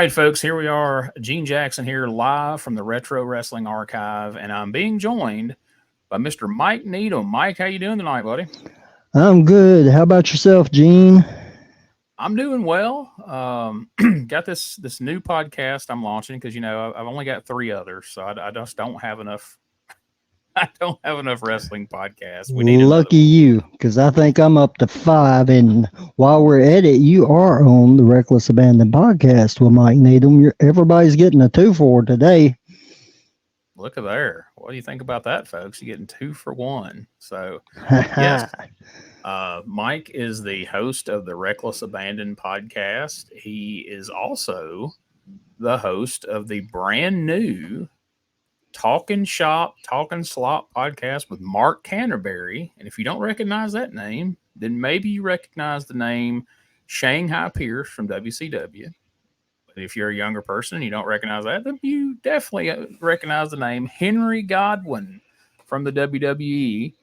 right, folks, here we are. Gene Jackson here live from the Retro Wrestling Archive, and I'm being joined by Mr. Mike Needham. Mike, how you doing tonight, buddy? I'm good. How about yourself, Gene? I'm doing well. Got this new podcast I'm launching because, you know, I've only got 3 others, so I just don't have enough. I don't have enough wrestling podcasts. We need Lucky you, because I think I'm up to 5. And while we're at it, you are on the Reckless Abandon podcast with Mike Needham. Everybody's getting a 2 for today. Look at there. What do you think about that, folks? You're getting 2 for 1. So, yes. Mike is the host of the Reckless Abandon podcast. He is also the host of the brand new Talking Slop podcast with Mark Canterbury. And if you don't recognize that name, then maybe you recognize the name Shanghai Pierce from WCW. But if you're a younger person and you don't recognize that, then you definitely recognize the name Henry Godwinn from the WWE.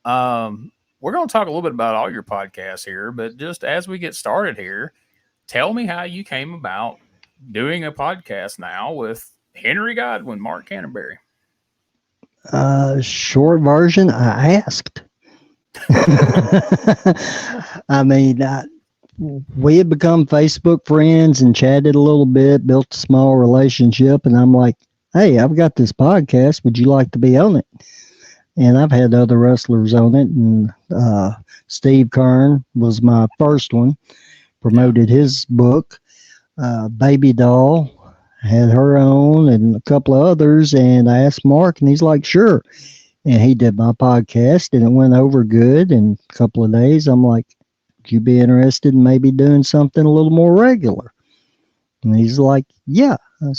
We're going to talk a little bit about all your podcasts here, but just as we get started here, tell me how you came about doing a podcast now with Henry Godwinn, Mark Canterbury. Short version, I asked. I mean, we had become Facebook friends and chatted a little bit, built a small relationship, and I'm like, hey, I've got this podcast. Would you like to be on it? And I've had other wrestlers on it, and Steve Kern was my first one, promoted his book. Baby Doll had her own, and a couple of others, and I asked Mark, and he's like, sure. And he did my podcast, and it went over good. In a couple of days, I'm like, would you be interested in maybe doing something a little more regular? And he's like, yeah. I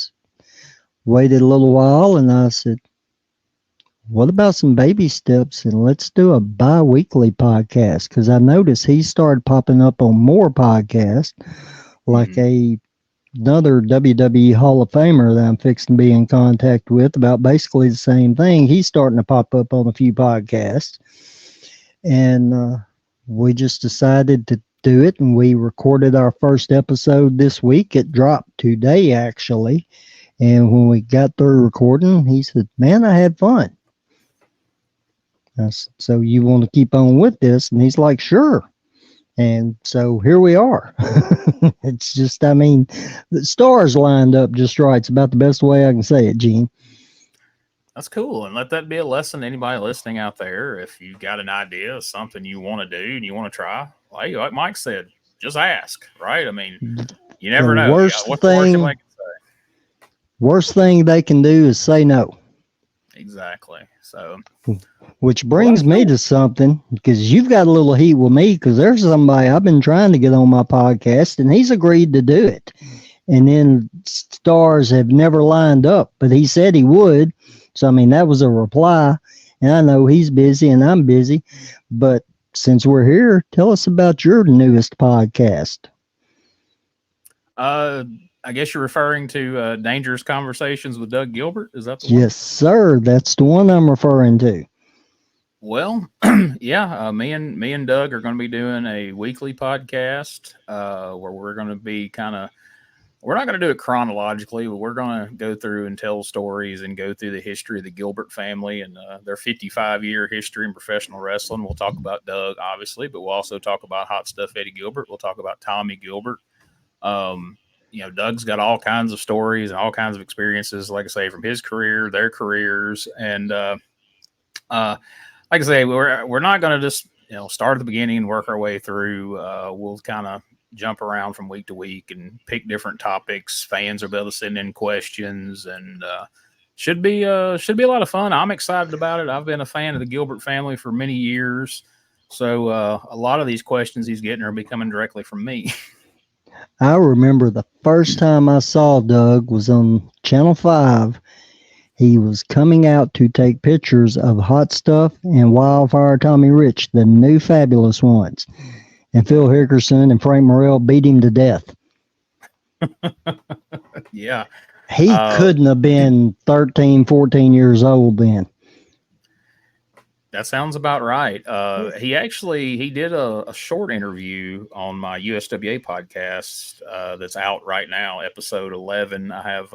waited a little while, and I said, what about some baby steps, and let's do a bi-weekly podcast? Because I noticed he started popping up on more podcasts, like another WWE Hall of Famer that I'm fixing to be in contact with about basically the same thing. He's starting to pop up on a few podcasts. And we just decided to do it, and we recorded our first episode this week. It dropped today, actually. And when we got through recording, he said, man, I had fun. So you want to keep on with this? And he's like, sure. And so here we are. It's just, I mean, the stars lined up just right. It's about the best way I can say it, Gene. That's cool. And let that be a lesson to anybody listening out there. If you got an idea of something you want to do and you want to try, like Mike said, just ask, right? I mean, you never know. Worst thing they can do is say no. Exactly. So, which brings me to something, because you've got a little heat with me, because there's somebody I've been trying to get on my podcast, and he's agreed to do it. And then stars have never lined up, but he said he would. So, I mean, that was a reply. And I know he's busy and I'm busy. But since we're here, tell us about your newest podcast. I guess you're referring to Dangerous Conversations with Doug Gilbert. Is that the one? Yes, sir. That's the one I'm referring to. Well, yeah, me and Doug are going to be doing a weekly podcast where we're going to be we're not going to do it chronologically, but we're going to go through and tell stories and go through the history of the Gilbert family and their 55-year history in professional wrestling. We'll talk about Doug, obviously, but we'll also talk about Hot Stuff Eddie Gilbert. We'll talk about Tommy Gilbert. You know, Doug's got all kinds of stories and all kinds of experiences, like I say, from his career, their careers. And like I say, we're not going to just, start at the beginning and work our way through. We'll kind of jump around from week to week and pick different topics. Fans will be able to send in questions, and should be a lot of fun. I'm excited about it. I've been a fan of the Gilbert family for many years. So a lot of these questions he's getting are coming directly from me. I remember the first time I saw Doug was on Channel 5. He was coming out to take pictures of Hot Stuff and Wildfire Tommy Rich, the new fabulous ones. And Phil Hickerson and Frank Morrell beat him to death. Yeah. He couldn't have been 13, 14 years old then. That sounds about right. He did a short interview on my USWA podcast that's out right now, episode 11. I have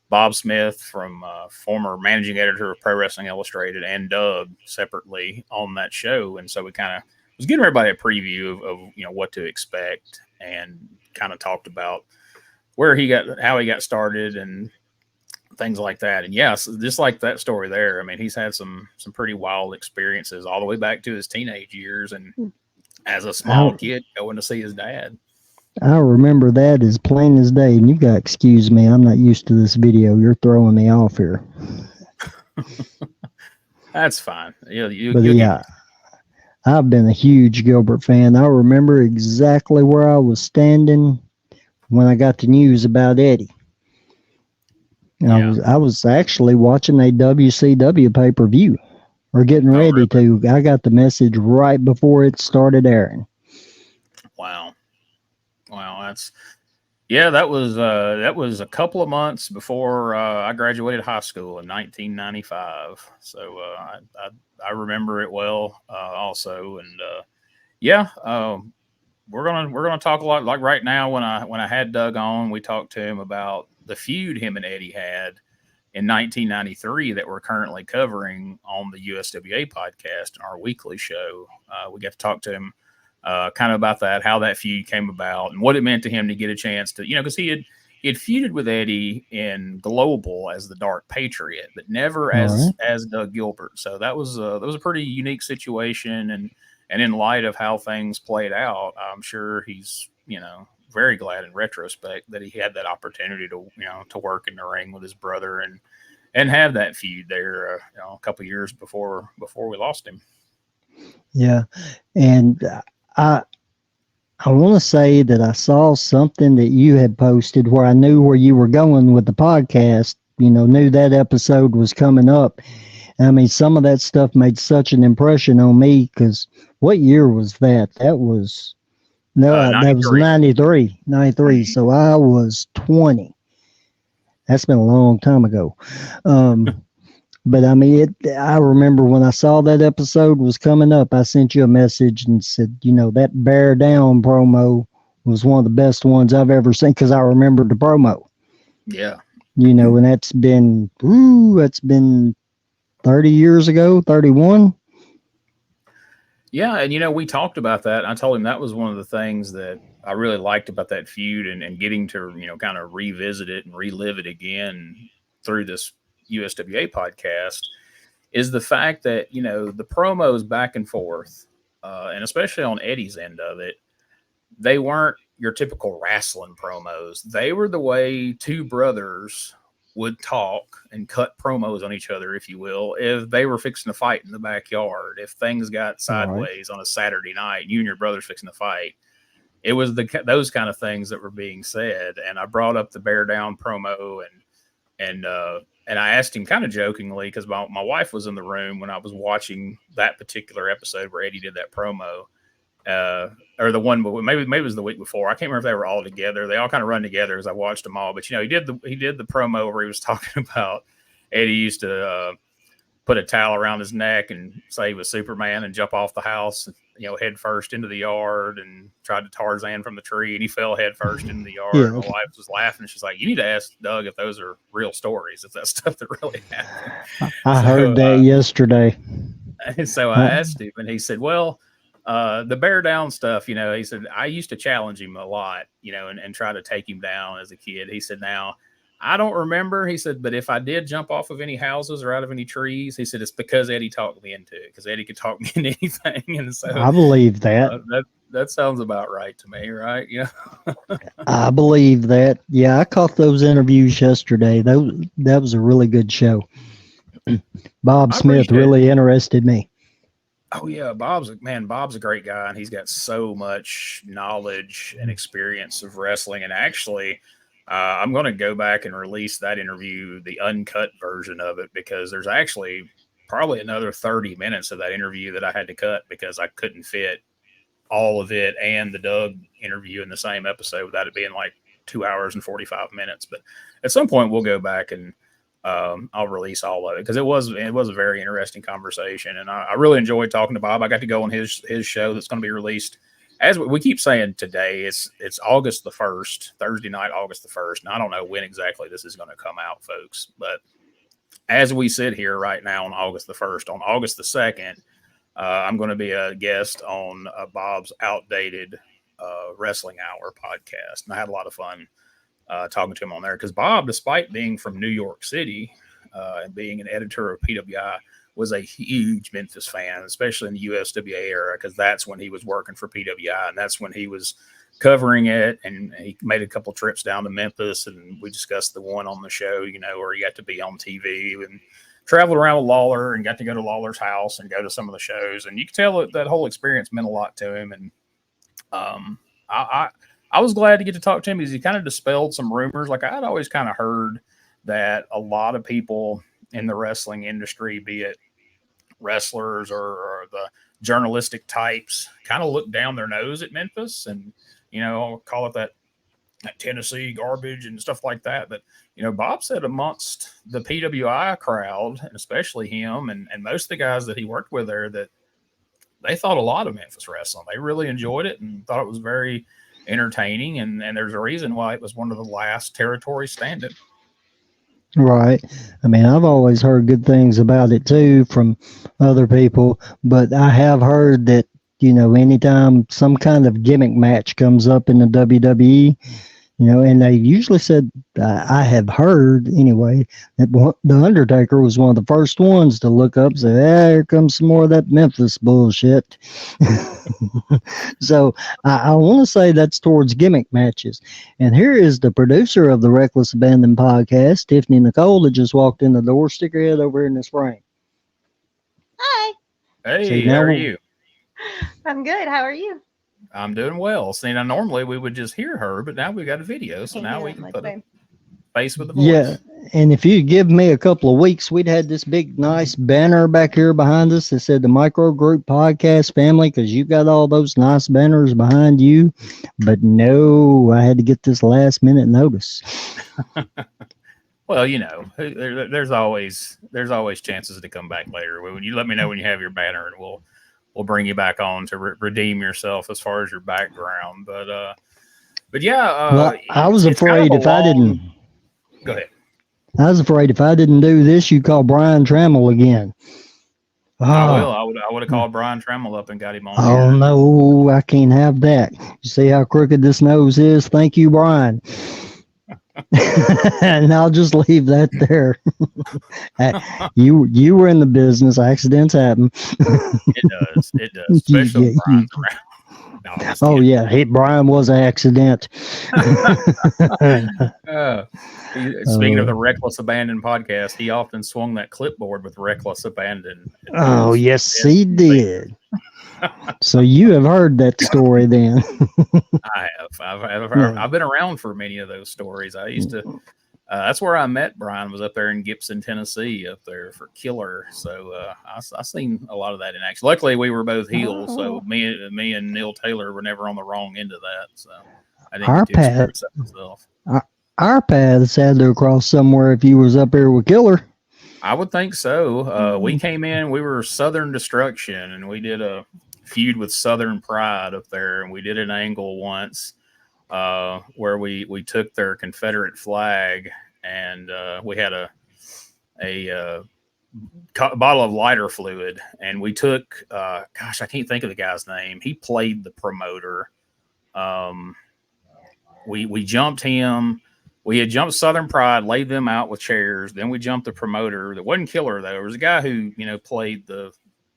Bob Smith from former managing editor of Pro Wrestling Illustrated and Doug separately on that show, and so we kind of was giving everybody a preview of what to expect, and kind of talked about how he got started, and things like that. And yes, just like that story there, I mean, he's had some pretty wild experiences all the way back to his teenage years, and as a small kid going to see his dad. I remember that as plain as day. And you got to excuse me, I'm not used to this video. You're throwing me off here. That's fine. I've been a huge Gilbert fan. I remember exactly where I was standing when I got the news about Eddie. I was actually watching a WCW pay-per-view, or getting ready to. I got the message right before it started airing. Wow, that was a couple of months before I graduated high school in 1995. So I remember it well also, and we're gonna talk a lot. Like right now, when I had Doug on, we talked to him about the feud him and Eddie had in 1993 that we're currently covering on the USWA podcast, our weekly show. We got to talk to him kind of about that, how that feud came about, and what it meant to him to get a chance to, because he had feuded with Eddie in Global as the Dark Patriot, but never as Doug Gilbert. So that was a pretty unique situation, and in light of how things played out, I'm sure he's very glad in retrospect that he had that opportunity to work in the ring with his brother and have that feud there a couple of years before we lost him. Yeah, and I want to say that I saw something that you had posted where I knew where you were going with the podcast. Knew that episode was coming up. I mean, some of that stuff made such an impression on me, because what year was that? That was 93. Mm-hmm. So I was 20. That's been a long time ago. But I mean, I remember when I saw that episode was coming up, I sent you a message and said, that Bear Down promo was one of the best ones I've ever seen, because I remembered the promo. Yeah. And that's been 30 years ago, 31. Yeah, and we talked about that. I told him that was one of the things that I really liked about that feud, and getting to kind of revisit it and relive it again through this USWA podcast, is the fact that the promos back and forth, and especially on Eddie's end of it, they weren't your typical wrestling promos. They were the way two brothers would talk and cut promos on each other, if you will, if they were fixing to fight in the backyard, if things got sideways on a Saturday night, you and your brother's fixing to fight. It was those kind of things that were being said. And I brought up the Bear Down promo, and I asked him kind of jokingly, because my wife was in the room when I was watching that particular episode where Eddie did that promo, or the one, maybe it was the week before. I can't remember if they were all together. They all kind of run together as I watched them all. But he did the promo where he was talking about Eddie used to put a towel around his neck and say he was Superman and jump off the house, head first into the yard, and tried to Tarzan from the tree, and he fell head first into the yard. Yeah. My wife was laughing. She's like, "You need to ask Doug if those are real stories, if that's stuff that really happened." I heard that yesterday. And so I asked him, and he said, "Well, the Bear Down stuff, he said, I used to challenge him a lot, and try to take him down as a kid." He said, "Now, I don't remember," he said, "but if I did jump off of any houses or out of any trees," he said, "it's because Eddie talked me into it, because Eddie could talk me into anything." And so I believe that. That sounds about right to me, right? Yeah. I believe that. Yeah, I caught those interviews yesterday. That was a really good show. Bob Smith really interested me. Oh yeah, Bob's a great guy, and he's got so much knowledge and experience of wrestling. And actually, I'm going to go back and release that interview, the uncut version of it, because there's actually probably another 30 minutes of that interview that I had to cut because I couldn't fit all of it and the Doug interview in the same episode without it being like 2 hours and 45 minutes. But at some point we'll go back and I'll release all of it, because it was a very interesting conversation, and I really enjoyed talking to Bob. I got to go on his show that's going to be released, as we keep saying today. It's August the 1st, Thursday night, August the 1st. And I don't know when exactly this is going to come out, folks, but as we sit here right now on August the 1st, on August the 2nd, I'm going to be a guest on Bob's Outdated Wrestling Hour podcast. And I had a lot of fun talking to him on there, because Bob, despite being from New York City and being an editor of PWI, was a huge Memphis fan, especially in the USWA era, because that's when he was working for PWI, and that's when he was covering it. And he made a couple trips down to Memphis, and we discussed the one on the show, where he got to be on TV and traveled around with Lawler and got to go to Lawler's house and go to some of the shows. And you could tell that whole experience meant a lot to him. And I was glad to get to talk to him, because he kind of dispelled some rumors. Like, I'd always kind of heard that a lot of people in the wrestling industry, be it wrestlers or the journalistic types, kind of look down their nose at Memphis, and I'll call it that Tennessee garbage and stuff like that. But Bob said amongst the PWI crowd, and especially him and most of the guys that he worked with there, that they thought a lot of Memphis wrestling. They really enjoyed it and thought it was very entertaining, and there's a reason why it was one of the last territories standing. Right. I mean, I've always heard good things about it too from other people, but I have heard that, anytime some kind of gimmick match comes up in the WWE, and they usually said, I have heard anyway, that The Undertaker was one of the first ones to look up and say, here comes some more of that Memphis bullshit. So I want to say that's towards gimmick matches. And here is the producer of the Reckless Abandon podcast, Tiffany Nicole, that just walked in the door. Stick her head over here in this frame. Hi. Hey, how are you? I'm good. How are you? I'm doing well. See, now normally we would just hear her, but now we got a video, so now we can put a face with the voice. Yeah, and if you give me a couple of weeks, we'd had this big, nice banner back here behind us that said the Micro Group Podcast Family, because you've got all those nice banners behind you. But no, I had to get this last minute notice. Well, there's always chances to come back later. When you let me know when you have your banner, and we'll bring you back on to redeem yourself as far as your background. But yeah. Well, I was afraid if I didn't. Go ahead. I was afraid if I didn't do this, you'd call Brian Trammell again. I will. I would have called Brian Trammell up and got him on. Oh, here. No, I can't have that. You see how crooked this nose is? Thank you, Brian. And I'll just leave that there. You were in the business. Accidents happen. It does. Especially Brian's around. No, yeah. Brian was an accident. Speaking of the Reckless Abandon podcast, he often swung that clipboard with Reckless Abandon. Oh, yes, he did. So you have heard that story then. I have. I've been around for many of those stories. I used to. That's where I met Brian, was up there in Gibson, Tennessee, up there for Killer. So I seen a lot of that in action. Luckily, we were both heels, so me and Neil Taylor were never on the wrong end of that. So I didn't get too myself. Our paths had to cross somewhere if you was up here with Killer. I would think so. We came in, we were Southern Destruction, and we did a feud with Southern Pride up there, and we did an angle once where we took their Confederate flag, and we had a bottle of lighter fluid, and we took I can't think of the guy's name. He played the promoter. We jumped him. We had jumped Southern Pride, laid them out with chairs. Then we jumped the promoter. That wasn't Killer, though. It was a guy who, played the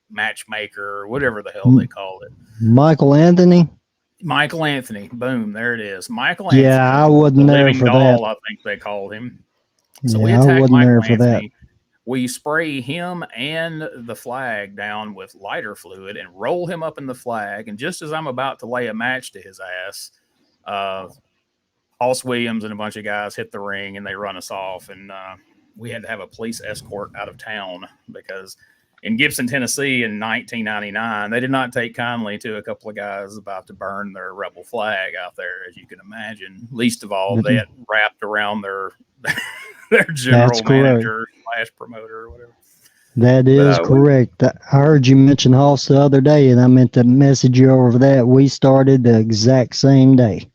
matchmaker or whatever the hell they called it. Michael Anthony. Boom. There it is. Michael Anthony. Yeah, I wasn't there for that. I think they called him. So yeah, we attacked I wasn't Michael there for Anthony. that. We spray him and the flag down with lighter fluid and roll him up in the flag. And just as I'm about to lay a match to his ass, Hoss Williams and a bunch of guys hit the ring, and they run us off. And we had to have a police escort out of town, because in Gibson, Tennessee in 1999, they did not take kindly to a couple of guys about to burn their rebel flag out there, as you can imagine. Least of all, they had wrapped around their their general That's correct. manager / promoter or whatever. That is correct. I heard you mention Hoss the other day, and I meant to message you over that. We started the exact same day.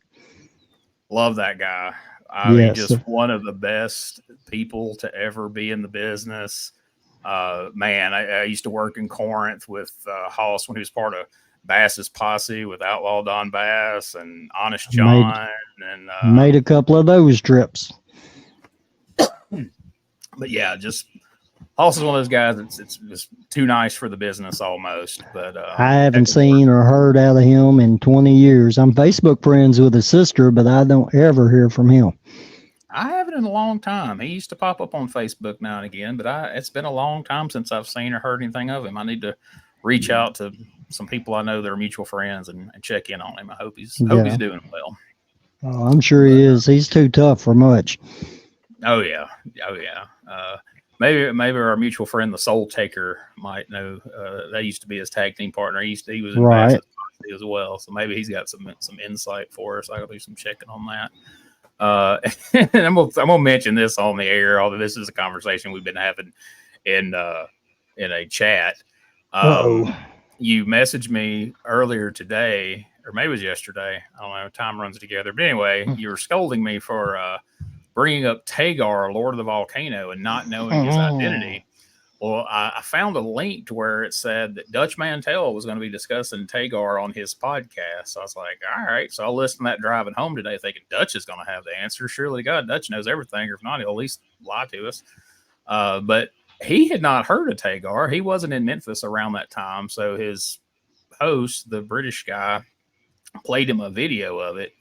Love that guy. I mean, just one of the best people to ever be in the business. Man, I used to work in Corinth with Hoss when he was part of Bass's posse with Outlaw Don Bass and Honest John. Made a couple of those trips. But yeah, just Hoss is one of those guys that's it's just too nice for the business almost. But I haven't seen or heard out of him in 20 years. I'm Facebook friends with his sister, but I don't ever hear from him. I haven't in a long time. He used to pop up on Facebook now and again, but it's been a long time since I've seen or heard anything of him. I need to reach out to some people I know that are mutual friends and check in on him. I hope he's doing well. Oh, I'm sure he is. He's too tough for much. Oh yeah. Maybe our mutual friend, the Soul Taker, might know. That used to be his tag team partner. He was in Bass's posse as well, so maybe he's got some insight for us. I'll do some checking on that. And I'm gonna mention this on the air, although this is a conversation we've been having in a chat. You messaged me earlier today, or maybe it was yesterday. I don't know. Time runs together. But anyway, you were scolding me for bringing up Tagar, Lord of the Volcano, and not knowing his identity. Well, I found a link to where it said that Dutch Mantell was going to be discussing Tagar on his podcast. So I was like, all right. So I'll listen to that driving home today thinking Dutch is going to have the answer. Surely God, Dutch knows everything, or if not, he'll at least lie to us. But he had not heard of Tagar. He wasn't in Memphis around that time. So his host, the British guy, played him a video of it.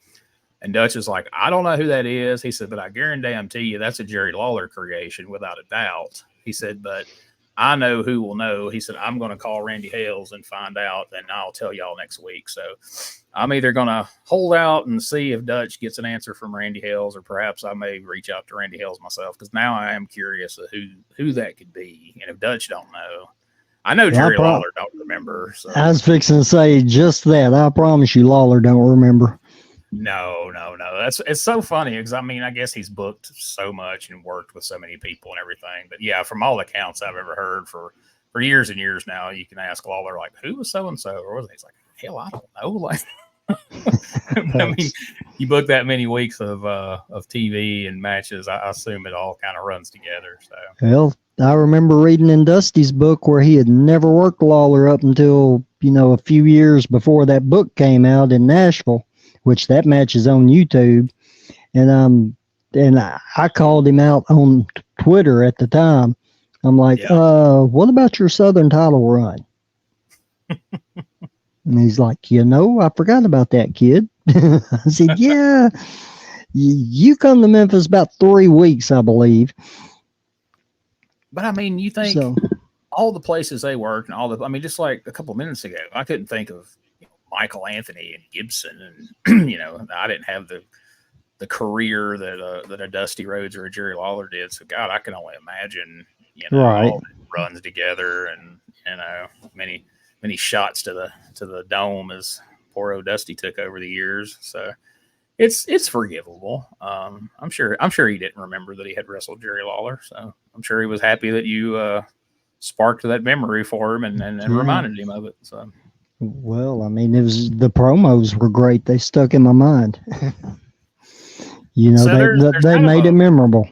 And Dutch is like, I don't know who that is. He said, but I guarantee you that's a Jerry Lawler creation without a doubt. He said, but I know who will know. He said, I'm going to call Randy Hales and find out, and I'll tell y'all next week. So I'm either going to hold out and see if Dutch gets an answer from Randy Hales, or perhaps I may reach out to Randy Hales myself, because now I am curious of who that could be. And if Dutch don't know, I know Jerry Lawler don't remember. So. I was fixing to say just that. I promise you Lawler don't remember. No. It's so funny because I guess he's booked so much and worked with so many people and everything. But yeah, from all accounts I've ever heard for years and years now, you can ask Lawler, like, who was so and so, or was it? He's like, hell, I don't know. Like, I mean, you book that many weeks of TV and matches, I assume it all kind of runs together. So well, I remember reading in Dusty's book where he had never worked Lawler up until a few years before that book came out in Nashville, which that match is on YouTube. And I called him out on Twitter at the time. I'm like, what about your Southern title run? And he's like, I forgot about that, kid. I said, yeah, you come to Memphis about 3 weeks, I believe. But I mean, you think all the places they worked and just like a couple of minutes ago, I couldn't think of Michael Anthony and Gibson, and I didn't have the career that a Dusty Rhodes or a Jerry Lawler did. So God, I can only imagine all that runs together, and many shots to the dome as poor old Dusty took over the years. So it's forgivable. I'm sure he didn't remember that he had wrestled Jerry Lawler. So I'm sure he was happy that you sparked that memory for him and reminded him of it. So. Well, I mean, the promos were great. They stuck in my mind. They made it memorable.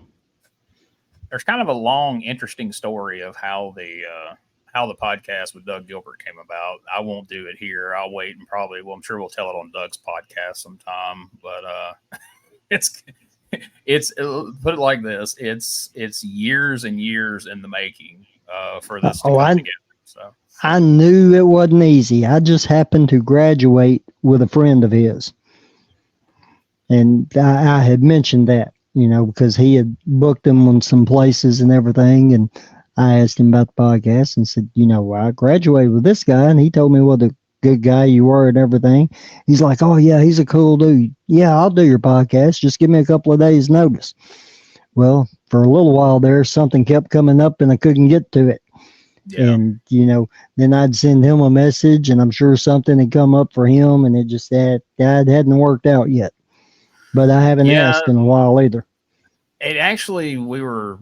There's kind of a long, interesting story of how the podcast with Doug Gilbert came about. I won't do it here. I'll wait and I'm sure we'll tell it on Doug's podcast sometime. But it's put it like this: it's years and years in the making for this to come together. So. I knew it wasn't easy. I just happened to graduate with a friend of his. And I had mentioned that, because he had booked him on some places and everything. And I asked him about the podcast and said, I graduated with this guy. And he told me what a good guy you were and everything. He's like, oh, yeah, he's a cool dude. Yeah, I'll do your podcast. Just give me a couple of days' notice. Well, for a little while there, something kept coming up and I couldn't get to it. Yeah. And, then I'd send him a message and I'm sure something had come up for him and it just hadn't worked out yet. But I haven't asked in a while either. It actually, we were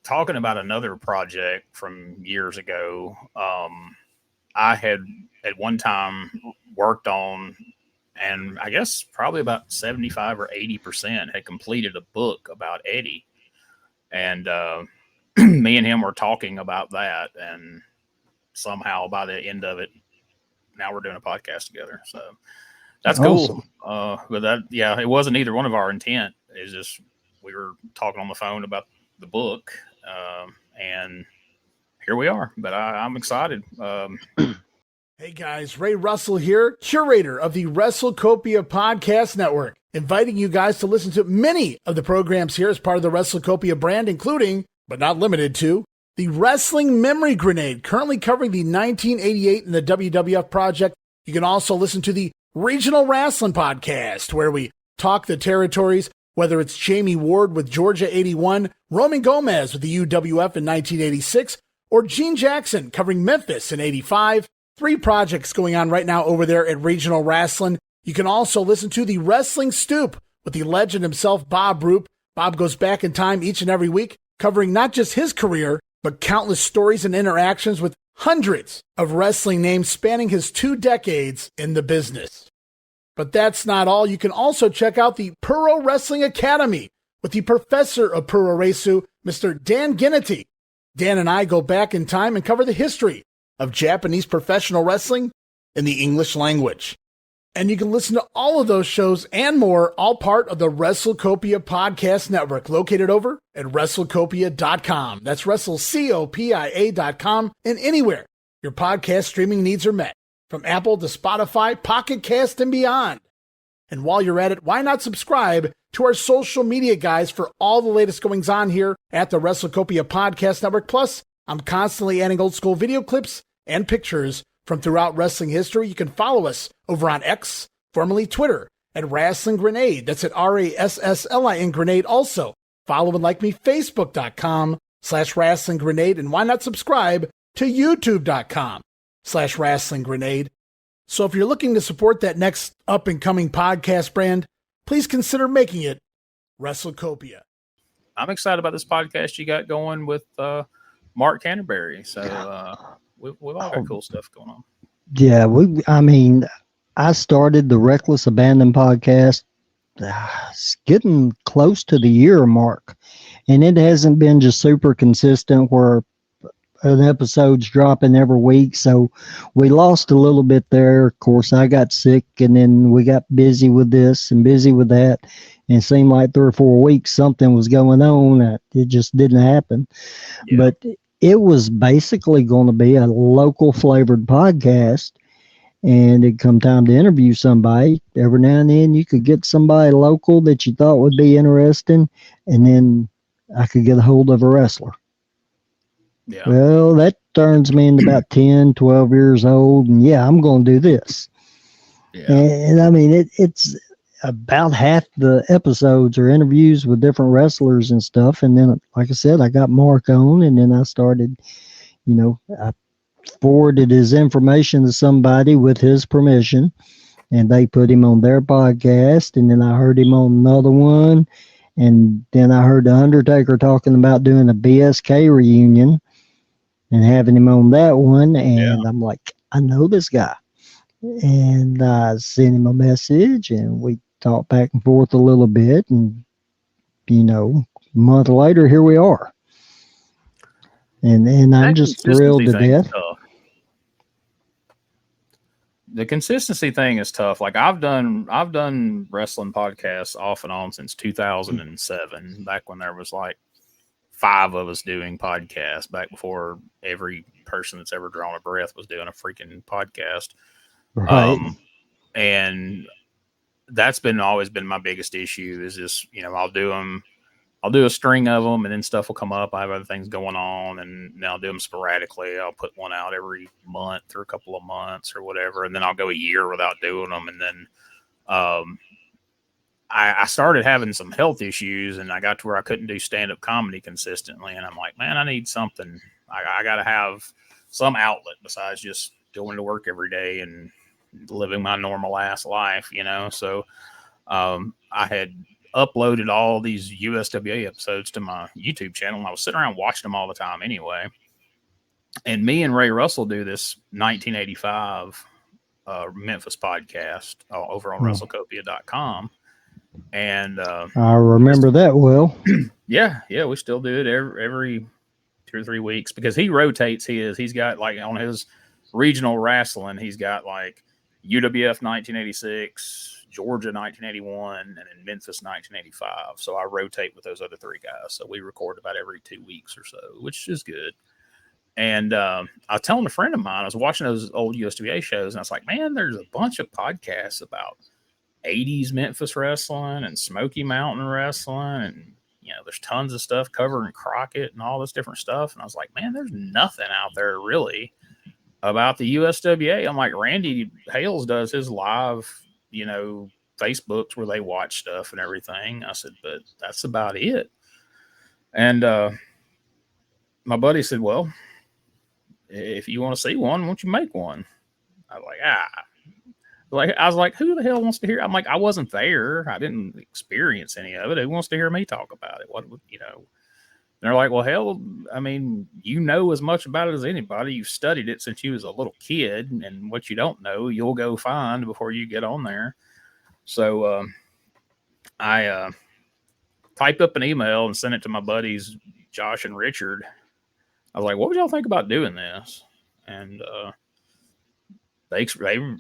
talking about another project from years ago. I had at one time worked on, and I guess probably about 75 or 80% had completed a book about Eddie. And me and him were talking about that. And somehow by the end of it, now we're doing a podcast together. So that's Awesome. cool. But that, yeah, it wasn't either one of our intent. It's just we were talking on the phone about the book, and here we are. But I'm excited. Hey guys, Ray Russell here, curator of the WrestleCopia Podcast Network, inviting you guys to listen to many of the programs here as part of the WrestleCopia brand, including, but not limited to, the Wrestling Memory Grenade, currently covering the 1988 and the WWF project. You can also listen to the Regional Wrestling Podcast, where we talk the territories, whether it's Jamie Ward with Georgia 81, Roman Gomez with the UWF in 1986, or Gene Jackson covering Memphis in 85. 3 projects going on right now over there at Regional Wrestling. You can also listen to the Wrestling Stoop with the legend himself, Bob Roop. Bob goes back in time each and every week, covering not just his career, but countless stories and interactions with hundreds of wrestling names spanning his 2 decades in the business. But that's not all. You can also check out the Puro Wrestling Academy with the professor of Puro Resu, Mr. Dan Ginnity. Dan and I go back in time and cover the history of Japanese professional wrestling in the English language. And you can listen to all of those shows and more, all part of the WrestleCopia Podcast Network, located over at WrestleCopia.com. That's WrestleCopia.com, and anywhere your podcast streaming needs are met, from Apple to Spotify, Pocket Cast, and beyond. And while you're at it, why not subscribe to our social media guys for all the latest goings on here at the WrestleCopia Podcast Network. Plus, I'm constantly adding old school video clips and pictures from throughout wrestling history. You can follow us over on X, formerly Twitter, at Wrestling Grenade. That's at RASSLIN Grenade. Also, follow and like me, Facebook.com/Wrestling Grenade. And why not subscribe to YouTube.com/Wrestling Grenade. So if you're looking to support that next up and coming podcast brand, please consider making it WrestleCopia. I'm excited about this podcast you got going with Mark Canterbury. So we've all got cool stuff going on. Yeah, I started the Reckless Abandon podcast. It's getting close to the year mark, and it hasn't been just super consistent where an episode's dropping every week. So we lost a little bit there. Of course, I got sick, and then we got busy with this and busy with that. And it seemed like 3 or 4 weeks something was going on. It just didn't happen. Yeah. But it was basically going to be a local flavored podcast, and it'd come time to interview somebody. Every now and then you could get somebody local that you thought would be interesting, and then I could get a hold of a wrestler. Yeah. Well, that turns me into about 10, 12 years old, and yeah, I'm going to do this. Yeah. And I mean, it's about half the episodes are interviews with different wrestlers and stuff. And then, like I said, I got Mark on, and then I started, I forwarded his information to somebody with his permission, and they put him on their podcast. And then I heard him on another one. And then I heard The Undertaker talking about doing a BSK reunion and having him on that one. And I'm like, I know this guy. And I sent him a message, and we talked back and forth a little bit, and a month later, here we are. And I'm just thrilled to death. The consistency thing is tough. Like I've done wrestling podcasts off and on since 2007, back when there was like 5 of us doing podcasts, back before every person that's ever drawn a breath was doing a freaking podcast. Right. And that's always been my biggest issue is just, I'll do a string of them, and then stuff will come up. I have other things going on, and then I'll do them sporadically. I'll put one out every month or a couple of months or whatever. And then I'll go a year without doing them. And then, I started having some health issues, and I got to where I couldn't do stand-up comedy consistently. And I'm like, man, I need something. I got to have some outlet besides just going to work every day and living my normal ass life, So I had uploaded all these USWA episodes to my YouTube channel, and I was sitting around watching them all the time anyway. And me and Ray Russell do this 1985 Memphis podcast over on WrestleCopia.com. And I remember that well. yeah, we still do it every 2 or 3 weeks because he rotates his. He's got like on his regional wrestling, he's got like UWF 1986, Georgia 1981, and then Memphis 1985. So I rotate with those other 3 guys. So we record about every 2 weeks or so, which is good. And I was telling a friend of mine, I was watching those old USWA shows, and I was like, man, there's a bunch of podcasts about 80s Memphis wrestling and Smoky Mountain wrestling. And, there's tons of stuff covering Crockett and all this different stuff. And I was like, man, there's nothing out there really about the USWA. I'm like, Randy Hales does his live, Facebooks where they watch stuff and everything. I said, but that's about it. And my buddy said, well, if you want to see one, why don't you make one? I was like, who the hell wants to hear? I'm like, I wasn't there. I didn't experience any of it. Who wants to hear me talk about it? What, And they're like, well, hell, I mean, as much about it as anybody. You've studied it since you was a little kid, and what you don't know, you'll go find before you get on there. So I typed up an email and sent it to my buddies, Josh and Richard. I was like, what would y'all think about doing this? And they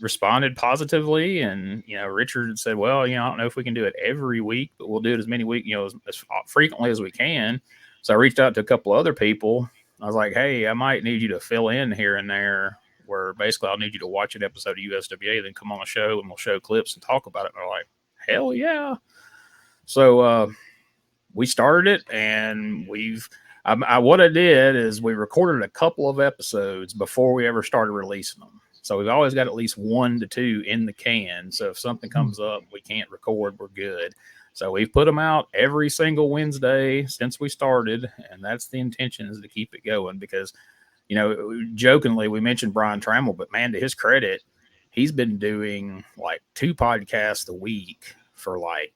responded positively. And, Richard said, well, I don't know if we can do it every week, but we'll do it as many weeks, as frequently as we can. So I reached out to a couple other people. I was like, hey, I might need you to fill in here and there, where basically I'll need you to watch an episode of USWA, then come on a show and we'll show clips and talk about it. And they're like, hell yeah. So we started it, and what I did is we recorded a couple of episodes before we ever started releasing them. So we've always got at least 1 to 2 in the can. So if something comes up, we can't record, we're good. So we've put them out every single Wednesday since we started. And that's the intention, is to keep it going because, jokingly, we mentioned Brian Trammell, but man, to his credit, he's been doing like 2 podcasts a week for like,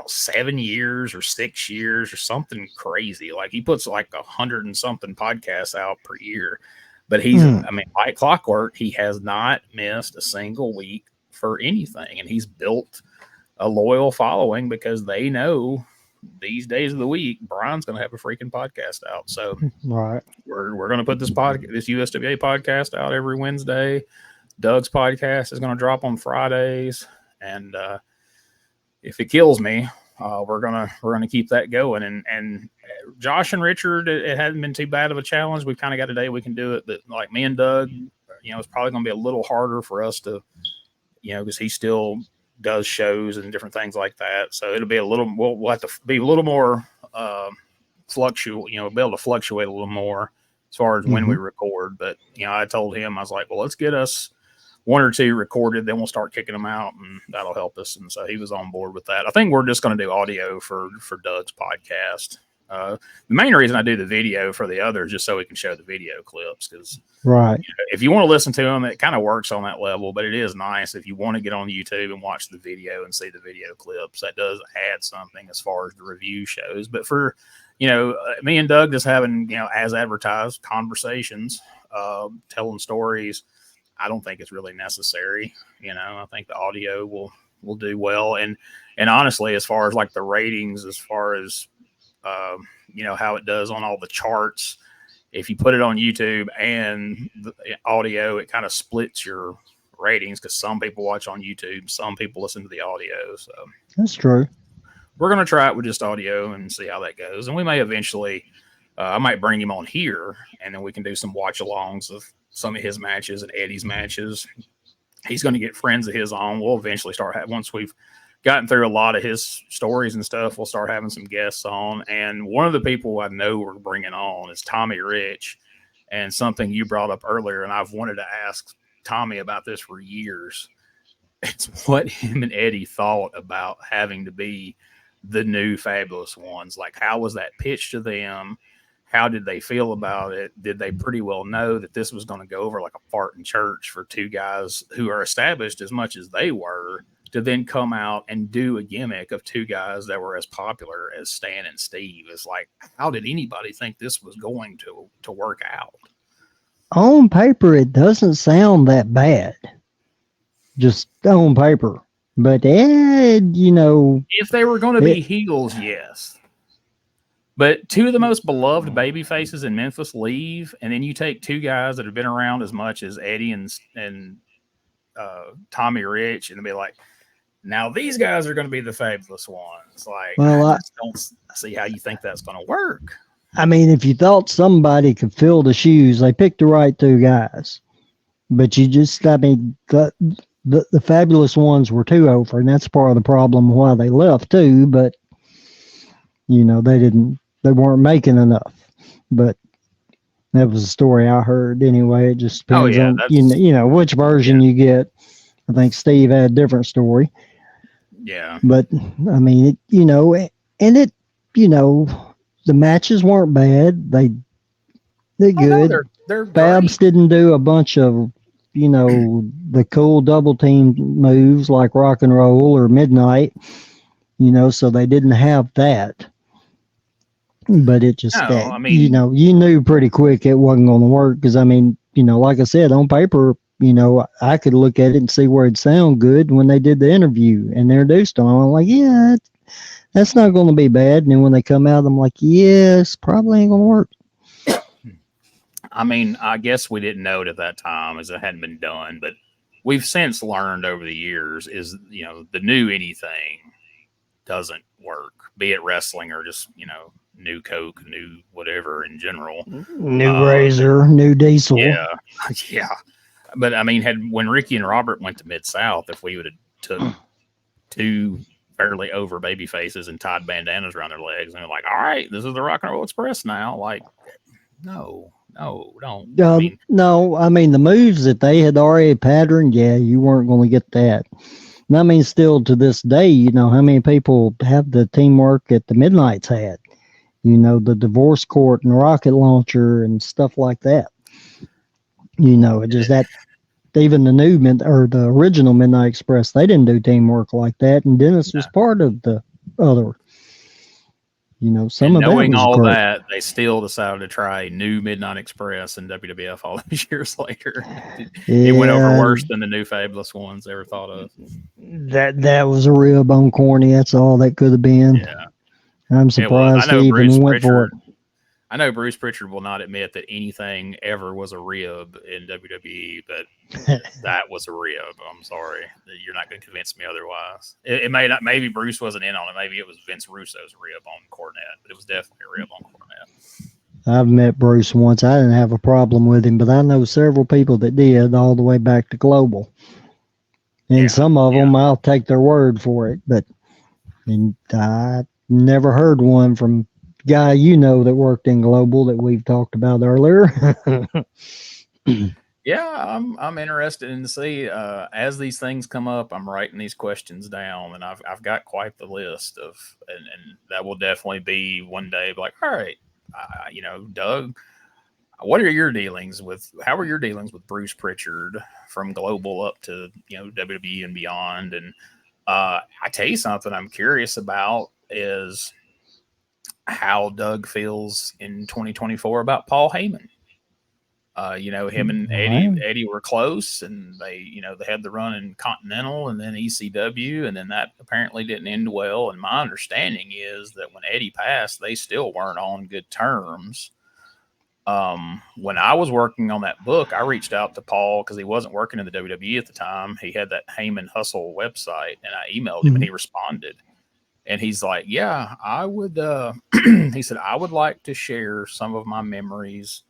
7 years or 6 years or something crazy. Like he puts like 100 and something podcasts out per year, but he's, like clockwork, he has not missed a single week for anything. And he's built a loyal following because they know these days of the week, Brian's going to have a freaking podcast out. So right, we're going to put this USWA podcast out every Wednesday. Doug's podcast is going to drop on Fridays. And, if it kills me, we're gonna keep that going. And Josh and Richard, it hasn't been too bad of a challenge. We've kind of got a day we can do it. But like me and Doug, it's probably gonna be a little harder for us to, because he still does shows and different things like that. So it'll be we'll have to be a little more fluctuate. Be able to fluctuate a little more as far as when we record. But I told him, I was like, well, let's get us 1 or 2 recorded, then we'll start kicking them out, and that'll help us. And so he was on board with that. I think we're just going to do audio for Doug's podcast. The main reason I do the video for the others just so we can show the video clips, because right, if you want to listen to them, it kind of works on that level. But it is nice if you want to get on YouTube and watch the video and see the video clips. That does add something as far as the review shows. But for me and Doug just having as advertised conversations, telling stories, I don't think it's really necessary. I think the audio will do well. And honestly, as far as like the ratings, as far as, how it does on all the charts, if you put it on YouTube and the audio, it kind of splits your ratings because some people watch on YouTube, some people listen to the audio. So that's true. We're going to try it with just audio and see how that goes. And we may eventually, I might bring him on here, and then we can do some watch alongs of some of his matches and Eddie's matches. He's going to get friends of his on. We'll eventually start once we've gotten through a lot of his stories and stuff, we'll start having some guests on. And one of the people I know we're bringing on is Tommy Rich, and something you brought up earlier, and I've wanted to ask Tommy about this for years. It's what him and Eddie thought about having to be the new Fabulous Ones. Like, how was that pitched to them? How did they feel about it? Did they pretty well know that this was going to go over like a fart in church for 2 guys who are established as much as they were to then come out and do a gimmick of two guys that were as popular as Stan and Steve. It's like, how did anybody think this was going to work out? On paper, it doesn't sound that bad. Just on paper. But, if they were going to be heels, yes. But two of the most beloved baby faces in Memphis leave, and then you take two guys that have been around as much as Eddie and Tommy Rich, and be like, now these guys are going to be the fabulous ones. Like, well, I just don't see how you think that's going to work. I mean, if you thought somebody could fill the shoes, they picked the right two guys. But you just, I mean, the fabulous ones were too over, and that's part of the problem why they left too. But they weren't making enough. But that was a story I heard anyway. It just depends on which version you get. I think Steve had a different story. Yeah. But I mean, the matches weren't bad. They're good. No, they're Babs great. didn't do a bunch of the cool double team moves like rock and roll or midnight. So they didn't have that. But it just, you knew pretty quick it wasn't going to work because, I mean, like I said, on paper, I could look at it and see where it sound good when they did the interview and introduced them. I'm like, yeah, that's not going to be bad. And then when they come out, I'm like, yes, probably ain't going to work. I mean, I guess we didn't know it at that time as it hadn't been done, but we've since learned over the years is, the new anything doesn't work, be it wrestling or just, new Coke, new whatever in general. New Razor, new Diesel. Yeah. Yeah. But I mean, when Ricky and Robert went to Mid-South, if we would have took two fairly over baby faces and tied bandanas around their legs and they're like, all right, this is the Rock and Roll Express now. Like, no, don't. I mean, the moves that they had already patterned, you weren't going to get that. And I mean, still to this day, how many people have the teamwork that the Midnights had? The divorce court and rocket launcher and stuff like that. It just that even the new the original Midnight Express, they didn't do teamwork like that. And Dennis was part of the other. Some of knowing that was all great. that, they still decided to try new Midnight Express in WWF all these years later. It went over worse than the new Fabulous Ones ever thought of. That was a rib on corny. That's all that could have been. Yeah. I'm surprised he even went for it. I know Bruce Pritchard will not admit that anything ever was a rib in WWE, but that was a rib. I'm sorry. You're not going to convince me otherwise. It may not. Maybe Bruce wasn't in on it. Maybe it was Vince Russo's rib on Cornette, but it was definitely a rib on Cornette. I've met Bruce once. I didn't have a problem with him, but I know several people that did all the way back to Global. And some of them, I'll take their word for it, but I never heard one from guy that worked in Global that we've talked about earlier. Yeah, I'm interested in to see as these things come up. I'm writing these questions down, and I've got quite the list of, and that will definitely be one day like, all right, Doug, how are your dealings with Bruce Pritchard from Global up to WWE and beyond? And I tell you something I'm curious about is how Doug feels in 2024 about Paul Heyman. Him and Eddie were close, and they had the run in Continental and then ECW, and then that apparently didn't end well. And my understanding is that when Eddie passed, they still weren't on good terms. When I was working on that book, I reached out to Paul because he wasn't working in the WWE at the time. He had that Heyman Hustle website, and I emailed him and he responded. And he's like, yeah, I would, he said, I would like to share some of my memories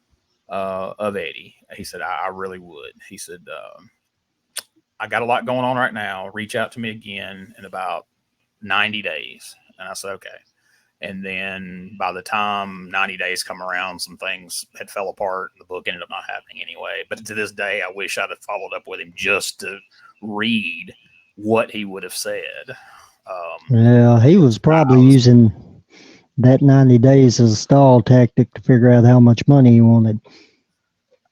of Eddie. He said, I really would. He said, I got a lot going on right now. Reach out to me again in about 90 days. And I said, okay. And then by the time 90 days come around, some things had fell apart. The book ended up not happening anyway. But to this day, I wish I'd have followed up with him just to read what he would have said. He was probably using that 90 days as a stall tactic to figure out how much money he wanted.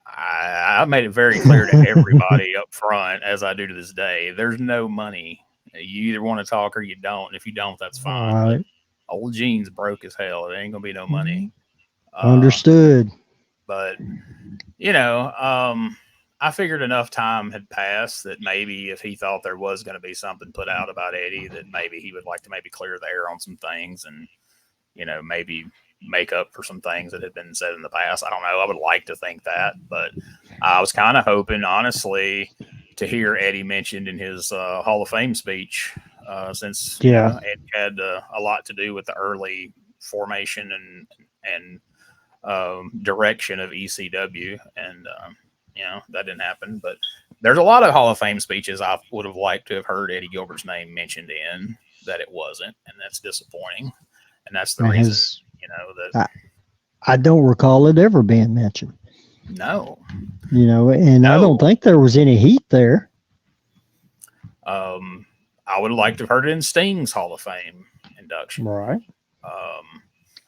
I made it very clear to everybody up front, as I do to this day, there's no money You either want to talk or you don't. And if you don't, that's fine. Right. But old Gene's broke as hell. There ain't gonna be no money. Understood. But I figured enough time had passed that maybe if he thought there was going to be something put out about Eddie, that maybe he would like to maybe clear the air on some things and, maybe make up for some things that had been said in the past. I don't know. I would like to think that, but I was kind of hoping, honestly, to hear Eddie mentioned in his Hall of Fame speech, since Eddie had a lot to do with the early formation and direction of ECW, and that didn't happen. But there's a lot of Hall of Fame speeches I would have liked to have heard Eddie Gilbert's name mentioned in that it wasn't, and that's disappointing. And that's the reason, that I don't recall it ever being mentioned. No, and I don't think there was any heat there. I would have liked to have heard it in Sting's Hall of Fame induction, right?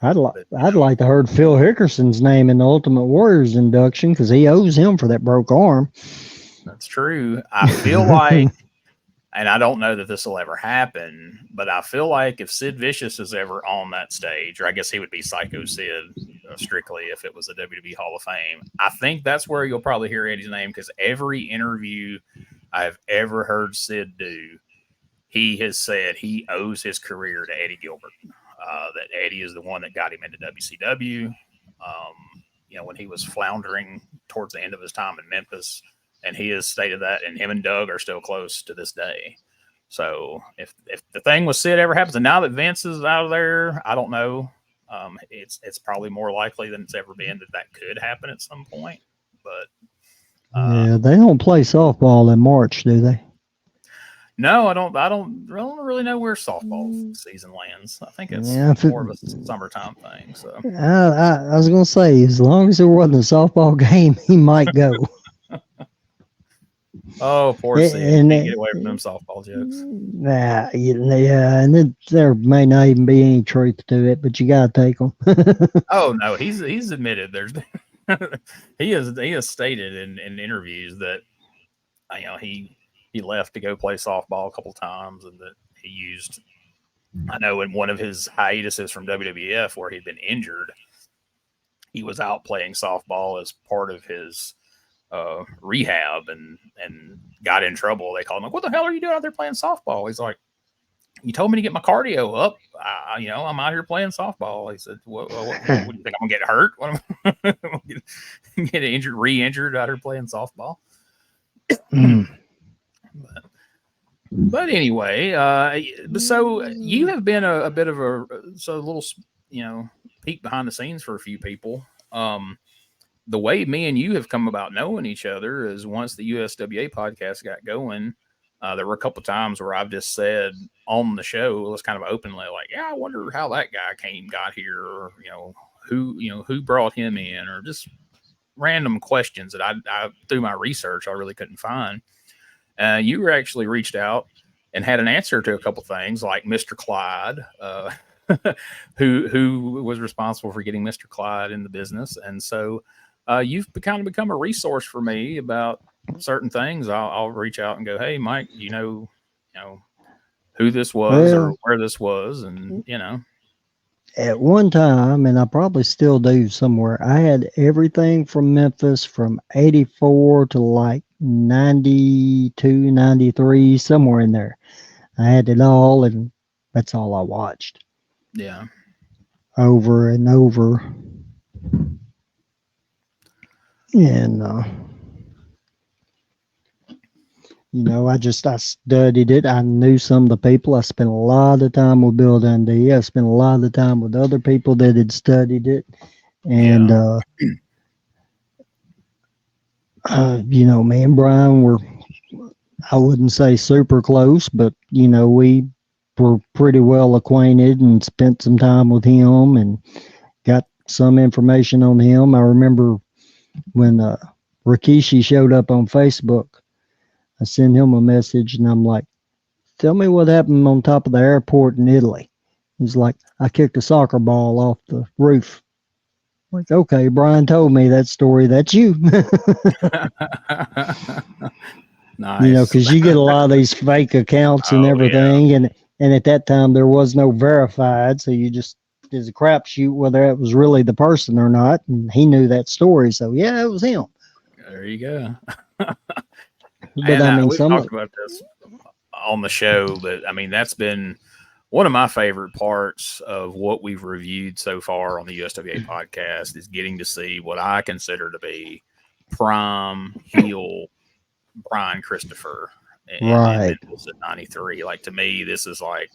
I'd like to heard Phil Hickerson's name in the Ultimate Warriors induction because he owes him for that broke arm. That's true. I feel like, and I don't know that this will ever happen, but I feel like if Sid Vicious is ever on that stage, or I guess he would be Psycho Sid strictly if it was a WWE Hall of Fame, I think that's where you'll probably hear Eddie's name, because every interview I've ever heard Sid do, he has said he owes his career to Eddie Gilbert. That Eddie is the one that got him into WCW, when he was floundering towards the end of his time in Memphis, and he has stated that, and him and Doug are still close to this day. So if the thing with Sid ever happens, and now that Vince is out of there, I don't know. It's probably more likely than it's ever been that could happen at some point. But they don't play softball in March, do they? No, I don't really know where softball season lands. I think it's more of a summertime thing. So I was gonna say, as long as there wasn't a softball game, he might go. Oh, poor Sid. Get away from them softball jokes. And there may not even be any truth to it, but you gotta take them. Oh no, he's admitted there's he has stated in interviews that he left to go play softball a couple times, and that he used, I know in one of his hiatuses from WWF where he'd been injured, he was out playing softball as part of his rehab and got in trouble. They called him like, "What the hell are you doing out there playing softball?" He's like, "You told me to get my cardio up. I'm out here playing softball." He said, what do you think? I'm gonna get hurt? What get injured, re-injured out here playing softball? But anyway, so you have been a bit of a little peek behind the scenes for a few people. The way me and you have come about knowing each other is once the USWA podcast got going, there were a couple of times where I've just said on the show, it was kind of openly like, "Yeah, I wonder how that guy got here, or who brought him in," or just random questions that I through my research I really couldn't find. You were actually reached out and had an answer to a couple things, like Mr. Clyde, who was responsible for getting Mr. Clyde in the business. And so you've kind of become a resource for me about certain things. I'll reach out and go, "Hey, Mike, you know who this was or where this was?" And, At one time, and I probably still do somewhere, I had everything from Memphis from 84 to like 92, 93, somewhere in there. I had it all, and that's all I watched. Yeah. Over and over. And, I studied it. I knew some of the people. I spent a lot of time with Bill Dundee. I spent a lot of the time with other people that had studied it. And, me and Brian were, I wouldn't say super close, but, we were pretty well acquainted and spent some time with him and got some information on him. I remember when Rikishi showed up on Facebook, I sent him a message and I'm like, "Tell me what happened on top of the airport in Italy." He's like, "I kicked a soccer ball off the roof." I'm like, "Okay, Brian told me that story. That's you." Nice. because you get a lot of these fake accounts and Oh, everything, and at that time there was no verified, so you just is a crapshoot whether it was really the person or not, and he knew that story, so yeah, it was him. There you go. But And I mean, we've talked about this on the show, but I mean, that's been one of my favorite parts of what we've reviewed so far on the USWA podcast is getting to see what I consider to be prime heel Brian Christopher in Memphis at 93. Like, to me, this is like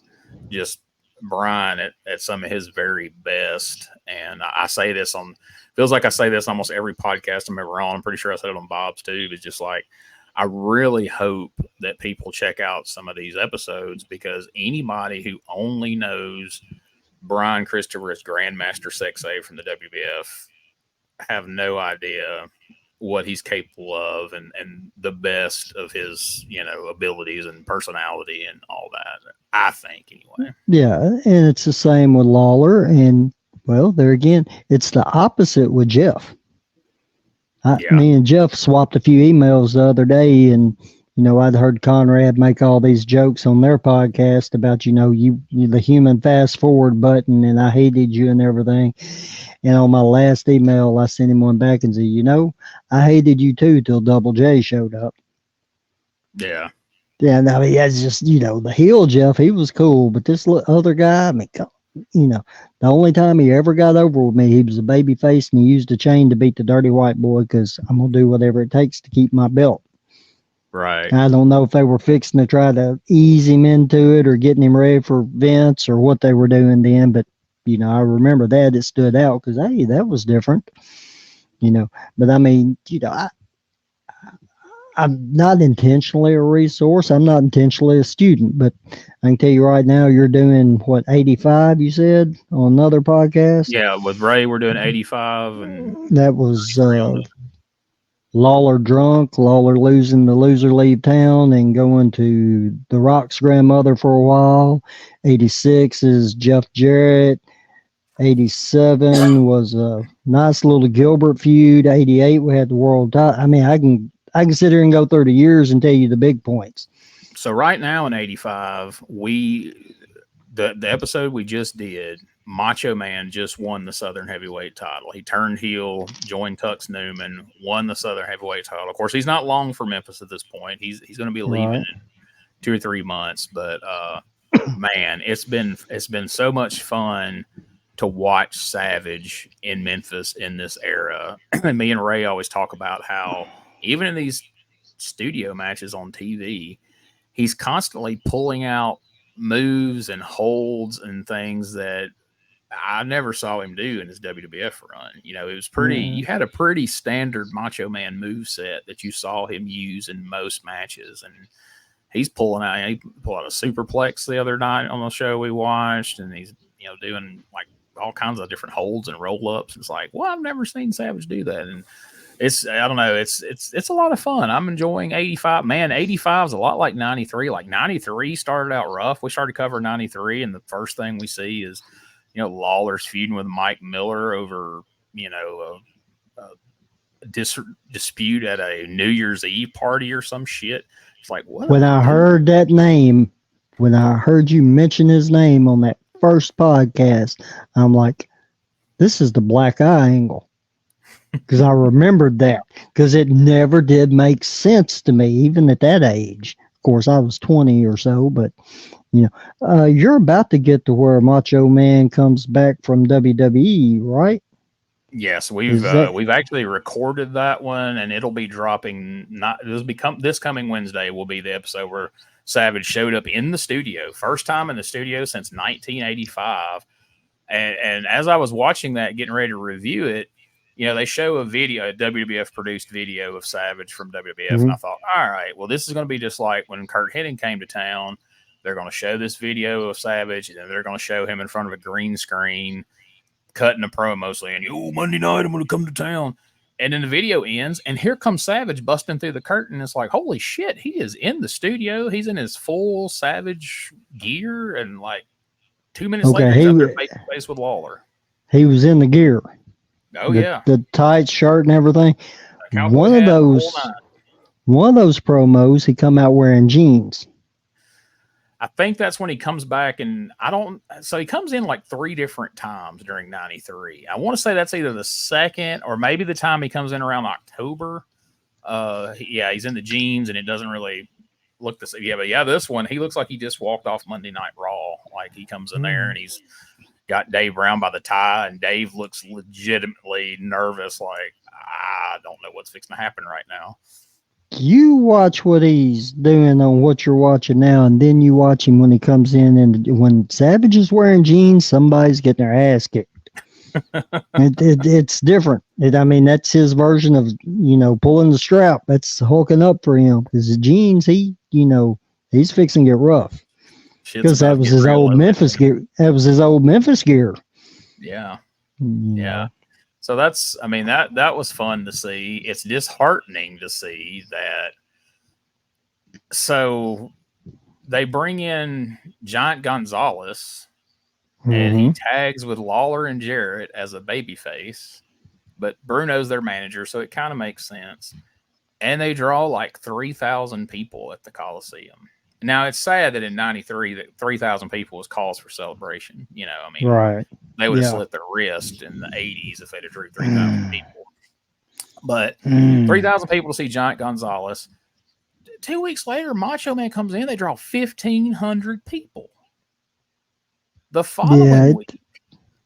just Brian at some of his very best. And I say this feels like I say this almost every podcast I'm ever on. I'm pretty sure I said it on Bob's too, but just like, I really hope that people check out some of these episodes, because anybody who only knows Brian Christopher as Grandmaster Sexay from the WBF have no idea what he's capable of and the best of his, abilities and personality and all that. I think, anyway. Yeah, and it's the same with Lawler, and well, there again, it's the opposite with Jeff. Me and Jeff swapped a few emails the other day, and I'd heard Conrad make all these jokes on their podcast about you the human fast forward button, and I hated you and everything. And on my last email, I sent him one back and said, I hated you too till Double J showed up. Yeah. Yeah, and I mean, that's just the heel Jeff. He was cool, but this other guy, I mean, the only time he ever got over with me, he was a baby face and he used a chain to beat the dirty white boy because I'm going to do whatever it takes to keep my belt. Right. I don't know if they were fixing to try to ease him into it or getting him ready for Vince or what they were doing then. But, I remember that it stood out because, hey, that was different, But I mean, I'm not intentionally a resource. I'm not intentionally a student, but I can tell you right now, you're doing what, 85, you said, on another podcast? Yeah, with Ray, we're doing 85. And that was Lawler drunk, Lawler losing the loser leave town and going to The Rock's grandmother for a while. 86 is Jeff Jarrett. 87 was a nice little Gilbert feud. 88, we had the world title. I mean, I can sit here and go through the years and tell you the big points. So right now in 85, the episode we just did, Macho Man just won the Southern Heavyweight title. He turned heel, joined Tux Newman, won the Southern Heavyweight title. Of course, he's not long for Memphis at this point. He's going to be leaving in 2 or 3 months. But man, it's been so much fun to watch Savage in Memphis in this era. And me and Ray always talk about how even in these studio matches on TV, he's constantly pulling out moves and holds and things that I never saw him do in his WWF run. It was pretty, you had a pretty standard Macho Man move set that you saw him use in most matches. And he's he pulled out a superplex the other night on the show we watched. And he's, doing like all kinds of different holds and roll ups. It's like, well, I've never seen Savage do that. And I don't know. It's a lot of fun. I'm enjoying 85. Man, 85 is a lot like 93. Like 93 started out rough. We started covering 93, and the first thing we see is, Lawler's feuding with Mike Miller over, a dispute at a New Year's Eve party or some shit. It's like, what? When I heard that name, when I heard you mention his name on that first podcast, I'm like, this is the black eye angle. Because I remembered that, because it never did make sense to me, even at that age. Of course, I was 20 or so, but you're about to get to where Macho Man comes back from WWE, right? Yes, we've actually recorded that one, and it'll be dropping. This coming Wednesday will be the episode where Savage showed up in the studio, first time in the studio since 1985. And as I was watching that, getting ready to review it, they show a WWF produced video of Savage from WWF. Mm-hmm. And I thought, all right, well, this is going to be just like when Kurt Hennig came to town. They're going to show this video of Savage, and then they're going to show him in front of a green screen, cutting a promo saying, Monday night, I'm going to come to town. And then the video ends, and here comes Savage busting through the curtain. It's like, holy shit, he is in the studio. He's in his full Savage gear, and like 2 minutes later, he's up there face to face with Lawler. He was in the gear. Oh, yeah. The tight shirt and everything. One of one of those promos, he come out wearing jeans. I think that's when he comes back, and so he comes in like 3 different times during 93. I want to say that's either the second or maybe the time he comes in around October. He's in the jeans, and it doesn't really look the same. Yeah, but this one, he looks like he just walked off Monday Night Raw. Like he comes in there and he's got Dave Brown by the tie, and Dave looks legitimately nervous. Like, I don't know what's fixing to happen right now. You watch what he's doing on what you're watching now, and then you watch him when he comes in, and when Savage is wearing jeans, somebody's getting their ass kicked. It's different. That's his version of, pulling the strap. That's hooking up for him. Because the jeans, he's fixing to get rough. Because that was his old Memphis gear. That was his old Memphis gear. Yeah. Yeah. So that was fun to see. It's disheartening to see that. So they bring in Giant Gonzalez, and he tags with Lawler and Jarrett as a babyface, but Bruno's their manager, so it kind of makes sense. And they draw like 3,000 people at the Coliseum. Now, it's sad that in 93, that 3,000 people was cause for celebration. Right. They would have slit their wrist in the 80s if they'd have drew 3,000 people. But 3,000 people to see Giant Gonzalez. 2 weeks later, Macho Man comes in. They draw 1,500 people. The following week,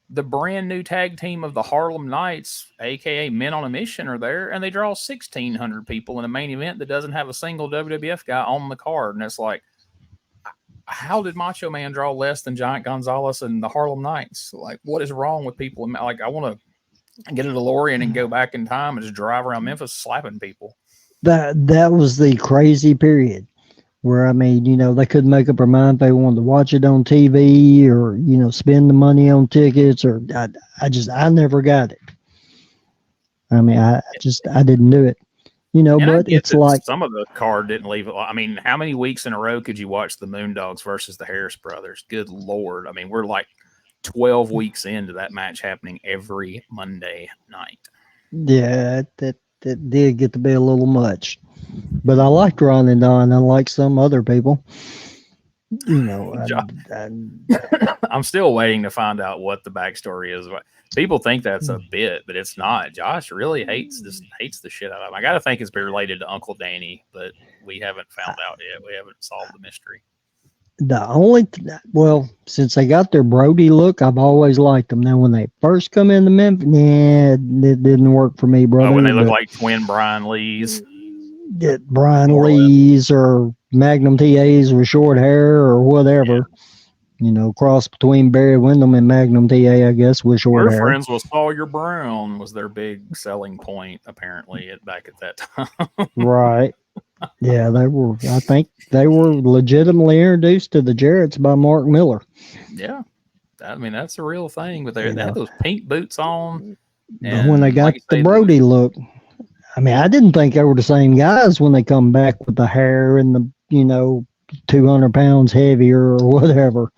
the brand new tag team of the Harlem Knights, a.k.a. Men on a Mission, are there, and they draw 1,600 people in a main event that doesn't have a single WWF guy on the card. And it's like, how did Macho Man draw less than Giant Gonzalez and the Harlem Knights? Like, what is wrong with people? Like, I want to get a DeLorean and go back in time and just drive around Memphis slapping people. That was the crazy period where, they couldn't make up their mind if they wanted to watch it on TV or, spend the money on tickets, or I never got it. I didn't do it. But it's like some of the card didn't leave it. How many weeks in a row could you watch the Moondogs versus the Harris Brothers? Good Lord. We're like 12 weeks into that match happening every Monday night. Yeah, that did get to be a little much. But I liked Ron and Don, unlike some other people. I'm still waiting to find out what the backstory is. People think that's a bit, but it's not. Josh really hates the shit out of him. I got to think it's related to Uncle Danny, but we haven't found out yet. We haven't solved the mystery. Since they got their Brody look, I've always liked them. Now, when they first come into Memphis, it didn't work for me, brother. When they look like twin Brian Lees. Brian Lees or Magnum TAs with short hair or whatever. Yeah. Cross between Barry Windham and Magnum TA, I guess, with short hair. We're friends with Sawyer Brown was their big selling point, apparently, back at that time. Right. Yeah, I think they were legitimately introduced to the Jarretts by Mark Miller. Yeah. That's a real thing. But they had those pink boots on. And when they got the Brody look, I didn't think they were the same guys when they come back with the hair and the, 200 pounds heavier or whatever.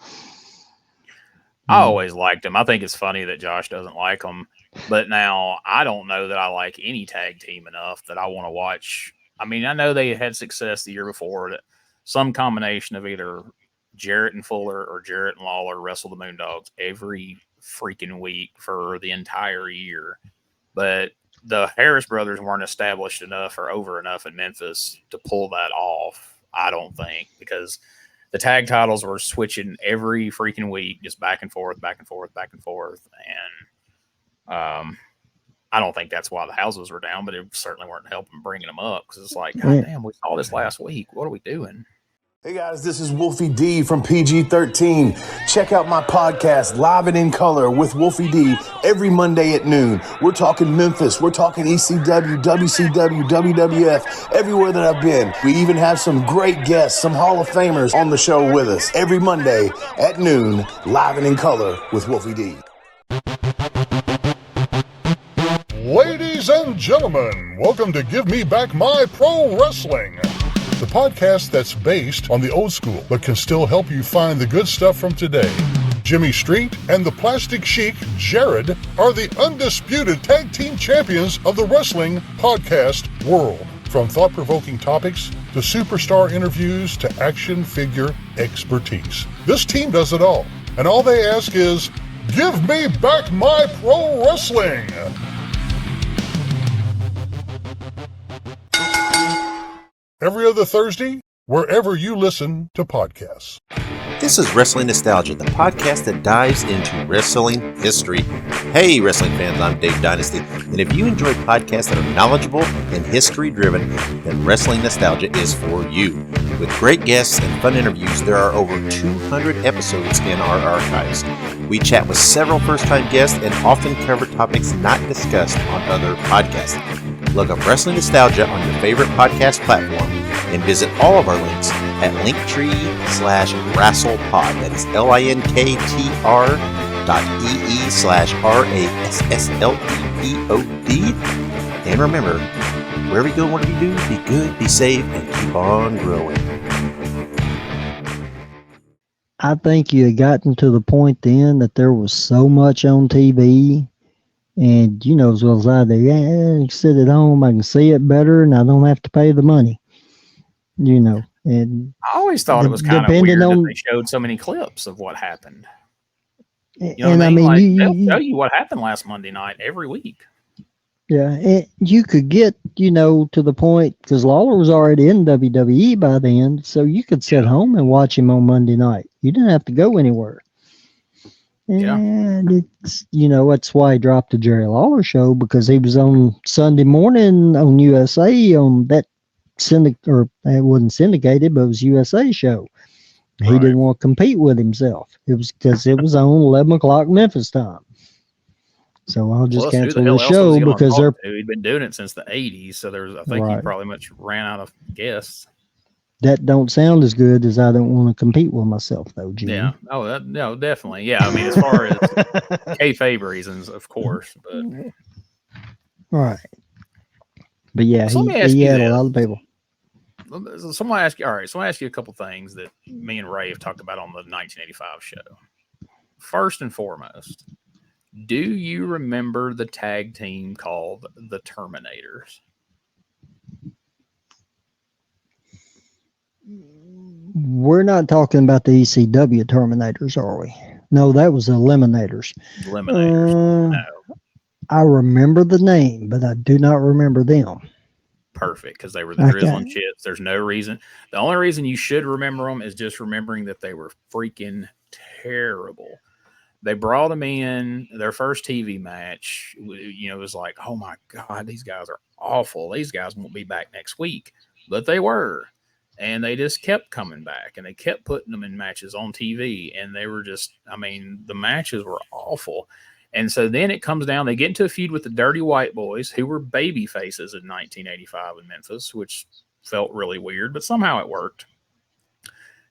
I always liked them. I think it's funny that Josh doesn't like them. But now I don't know that I like any tag team enough that I want to watch. I know they had success the year before. That some combination of either Jarrett and Fuller or Jarrett and Lawler wrestle the Moondogs every freaking week for the entire year. But the Harris brothers weren't established enough or over enough in Memphis to pull that off, I don't think, because the tag titles were switching every freaking week, just back and forth, back and forth, back and forth. And I don't think that's why the houses were down, but it certainly weren't helping bringing them up, because it's like, God damn, we saw this last week. What are we doing? Hey guys, this is Wolfie D from PG-13. Check out my podcast, Live and in Color with Wolfie D, every Monday at noon. We're talking Memphis, we're talking ECW, WCW, WWF, everywhere that I've been. We even have some great guests, some Hall of Famers on the show with us. Every Monday at noon, Live and in Color with Wolfie D. Ladies and gentlemen, welcome to Give Me Back My Pro Wrestling, the podcast that's based on the old school, but can still help you find the good stuff from today. Jimmy Street and the Plastic Chic, Jared, are the undisputed tag team champions of the wrestling podcast world. From thought-provoking topics to superstar interviews to action figure expertise. This team does it all. And all they ask is, give me back my pro wrestling! Every other Thursday, wherever you listen to podcasts. This is Wrestling Nostalgia, the podcast that dives into wrestling history. Hey, wrestling fans, I'm Dave Dynasty, and if you enjoy podcasts that are knowledgeable and history-driven, then Wrestling Nostalgia is for you. With great guests and fun interviews, there are over 200 episodes in our archives. We chat with several first-time guests and often cover topics not discussed on other podcasts. Look up Wrestling Nostalgia on your favorite podcast platform and visit all of our links at linktree/wrestlepod. That is linktr.ee/RASSLEPOD. And remember, wherever you go, whatever you do, be good, be safe, and keep on growing. I think you had gotten to the point then that there was so much on TV. And you know as well as I do, I can sit at home, I can see it better, and I don't have to pay the money. You know, and I always thought it was kind of weird that they showed so many clips of what happened. You know what I mean? They'll tell you what happened last Monday night every week. Yeah, and you could get, you know, to the point, because Lawler was already in WWE by then, so you could sit home and watch him on Monday night. You didn't have to go anywhere. And it's, you know, that's why he dropped the Jerry Lawler show, because he was on Sunday morning on USA on that it wasn't syndicated, but it was USA show. He didn't want to compete with himself. It was because it was on 11 o'clock Memphis time. So I'll just cancel the show because he'd been doing it since the 80s. So I think he probably much ran out of guests. That don't sound as good as I don't want to compete with myself, though, Jim. Yeah. Oh, no, definitely. Yeah. I mean, as far as kayfabe reasons, of course. But right. But yeah, so he had a lot of people. So I want to ask you. All right. So I want to ask you a couple things that me and Ray have talked about on the 1985 show. First and foremost, do you remember the tag team called the Terminators? We're not talking about the ECW Terminators, are we? No, that was Eliminators. No. I remember the name, but I do not remember them. Perfect, because they were the Drizzling Chits. There's no reason. The only reason you should remember them is just remembering that they were freaking terrible. They brought them in their first TV match. You know, it was like, oh my God, these guys are awful. These guys won't be back next week. But they were. And they just kept coming back, and they kept putting them in matches on TV. And they were just, I mean, the matches were awful. And so then it comes down, they get into a feud with the Dirty White Boys, who were baby faces in 1985 in Memphis, which felt really weird, but somehow it worked.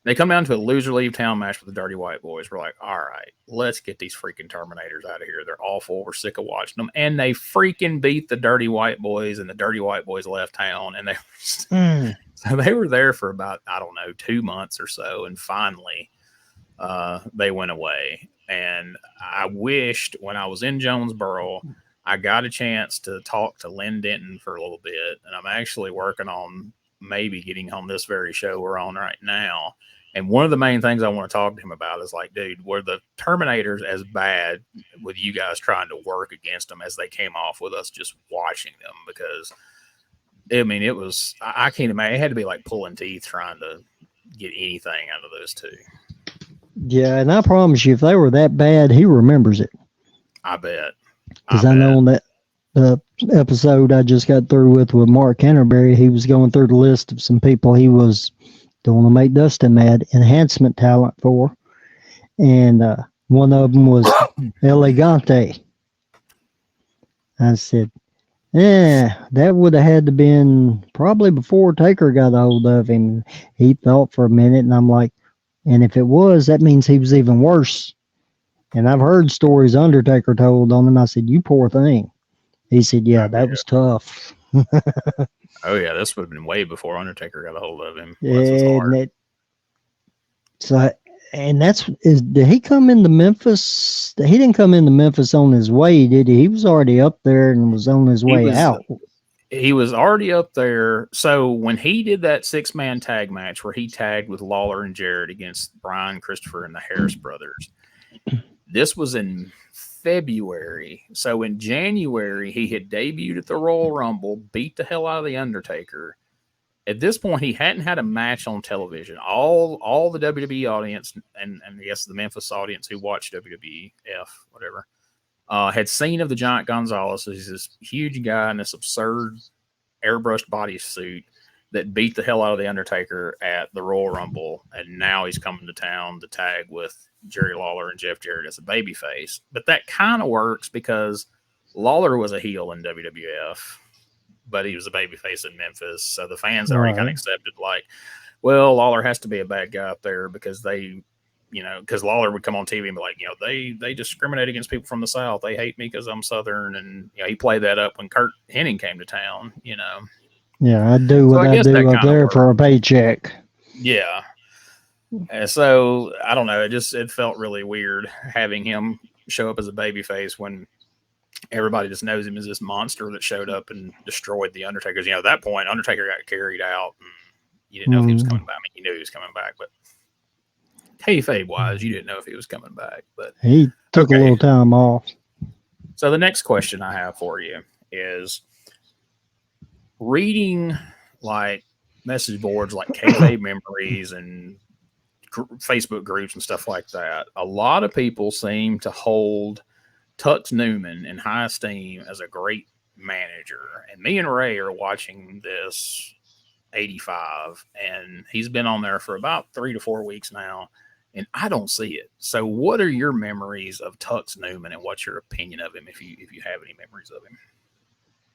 They come down to a loser leave town match with the Dirty White Boys. We're like, all right, let's get these freaking Terminators out of here. They're awful. We're sick of watching them. And they freaking beat the Dirty White Boys, and the Dirty White Boys left town. And they so they were there for about, 2 months or so. And finally, they went away. And I wished when I was in Jonesboro, I got a chance to talk to Lynn Denton for a little bit. And I'm actually working on maybe getting on this very show we're on right now. And one of the main things I want to talk to him about is like, dude, were the Terminators as bad with you guys trying to work against them as they came off with us just watching them? Because, I mean, it was, I can't imagine. It had to be like pulling teeth trying to get anything out of those two. Yeah, and I promise you, if they were that bad, he remembers it. I bet. Because I know on that episode I just got through with Mark Canterbury, he was going through the list of some people he was don't want to make Dustin mad, enhancement talent for. And one of them was Elegante. I said, that would have had to been probably before Taker got a hold of him. He thought for a minute, and I'm like, and if it was, that means he was even worse. And I've heard stories Undertaker told on him. I said, you poor thing. He said, yeah, that was tough. Oh, yeah, this would have been way before Undertaker got a hold of him. Did he come into Memphis? He didn't come into Memphis on his way, did he? He was already up there and was on his way out. he was already up there. So when he did that 6-man tag match where he tagged with Lawler and Jarrett against Brian, Christopher, and the Harris brothers, this was in February. So in January, he had debuted at the Royal Rumble, beat the hell out of The Undertaker. At this point, he hadn't had a match on television. All the WWE audience and I guess the Memphis audience who watched WWF, whatever, had seen of the Giant Gonzalez. He's this huge guy in this absurd airbrushed bodysuit that beat the hell out of The Undertaker at the Royal Rumble. And now he's coming to town to tag with Jerry Lawler and Jeff Jarrett as a babyface. But that kind of works because Lawler was a heel in WWF, but he was a babyface in Memphis. So the fans already kind of accepted, like, well, Lawler has to be a bad guy up there because they, because Lawler would come on TV and be like, they discriminate against people from the South. They hate me because I'm Southern. And he played that up when Kurt Hennig came to town, Yeah, I do what I do up there for a paycheck. Yeah. And so I don't know. It felt really weird having him show up as a babyface when everybody just knows him as this monster that showed up and destroyed the Undertaker. At that point, Undertaker got carried out. And you didn't know if he was coming back. I mean, you knew he was coming back, but kayfabe wise, you didn't know if he was coming back. But he took a little time off. So the next question I have for you is reading like message boards like kayfabe memories and Facebook groups and stuff like that. A lot of people seem to hold Tux Newman in high esteem as a great manager. And me and Ray are watching this 85, and he's been on there for about 3 to 4 weeks now, and I don't see it. So what are your memories of Tux Newman, and what's your opinion of him if you have any memories of him?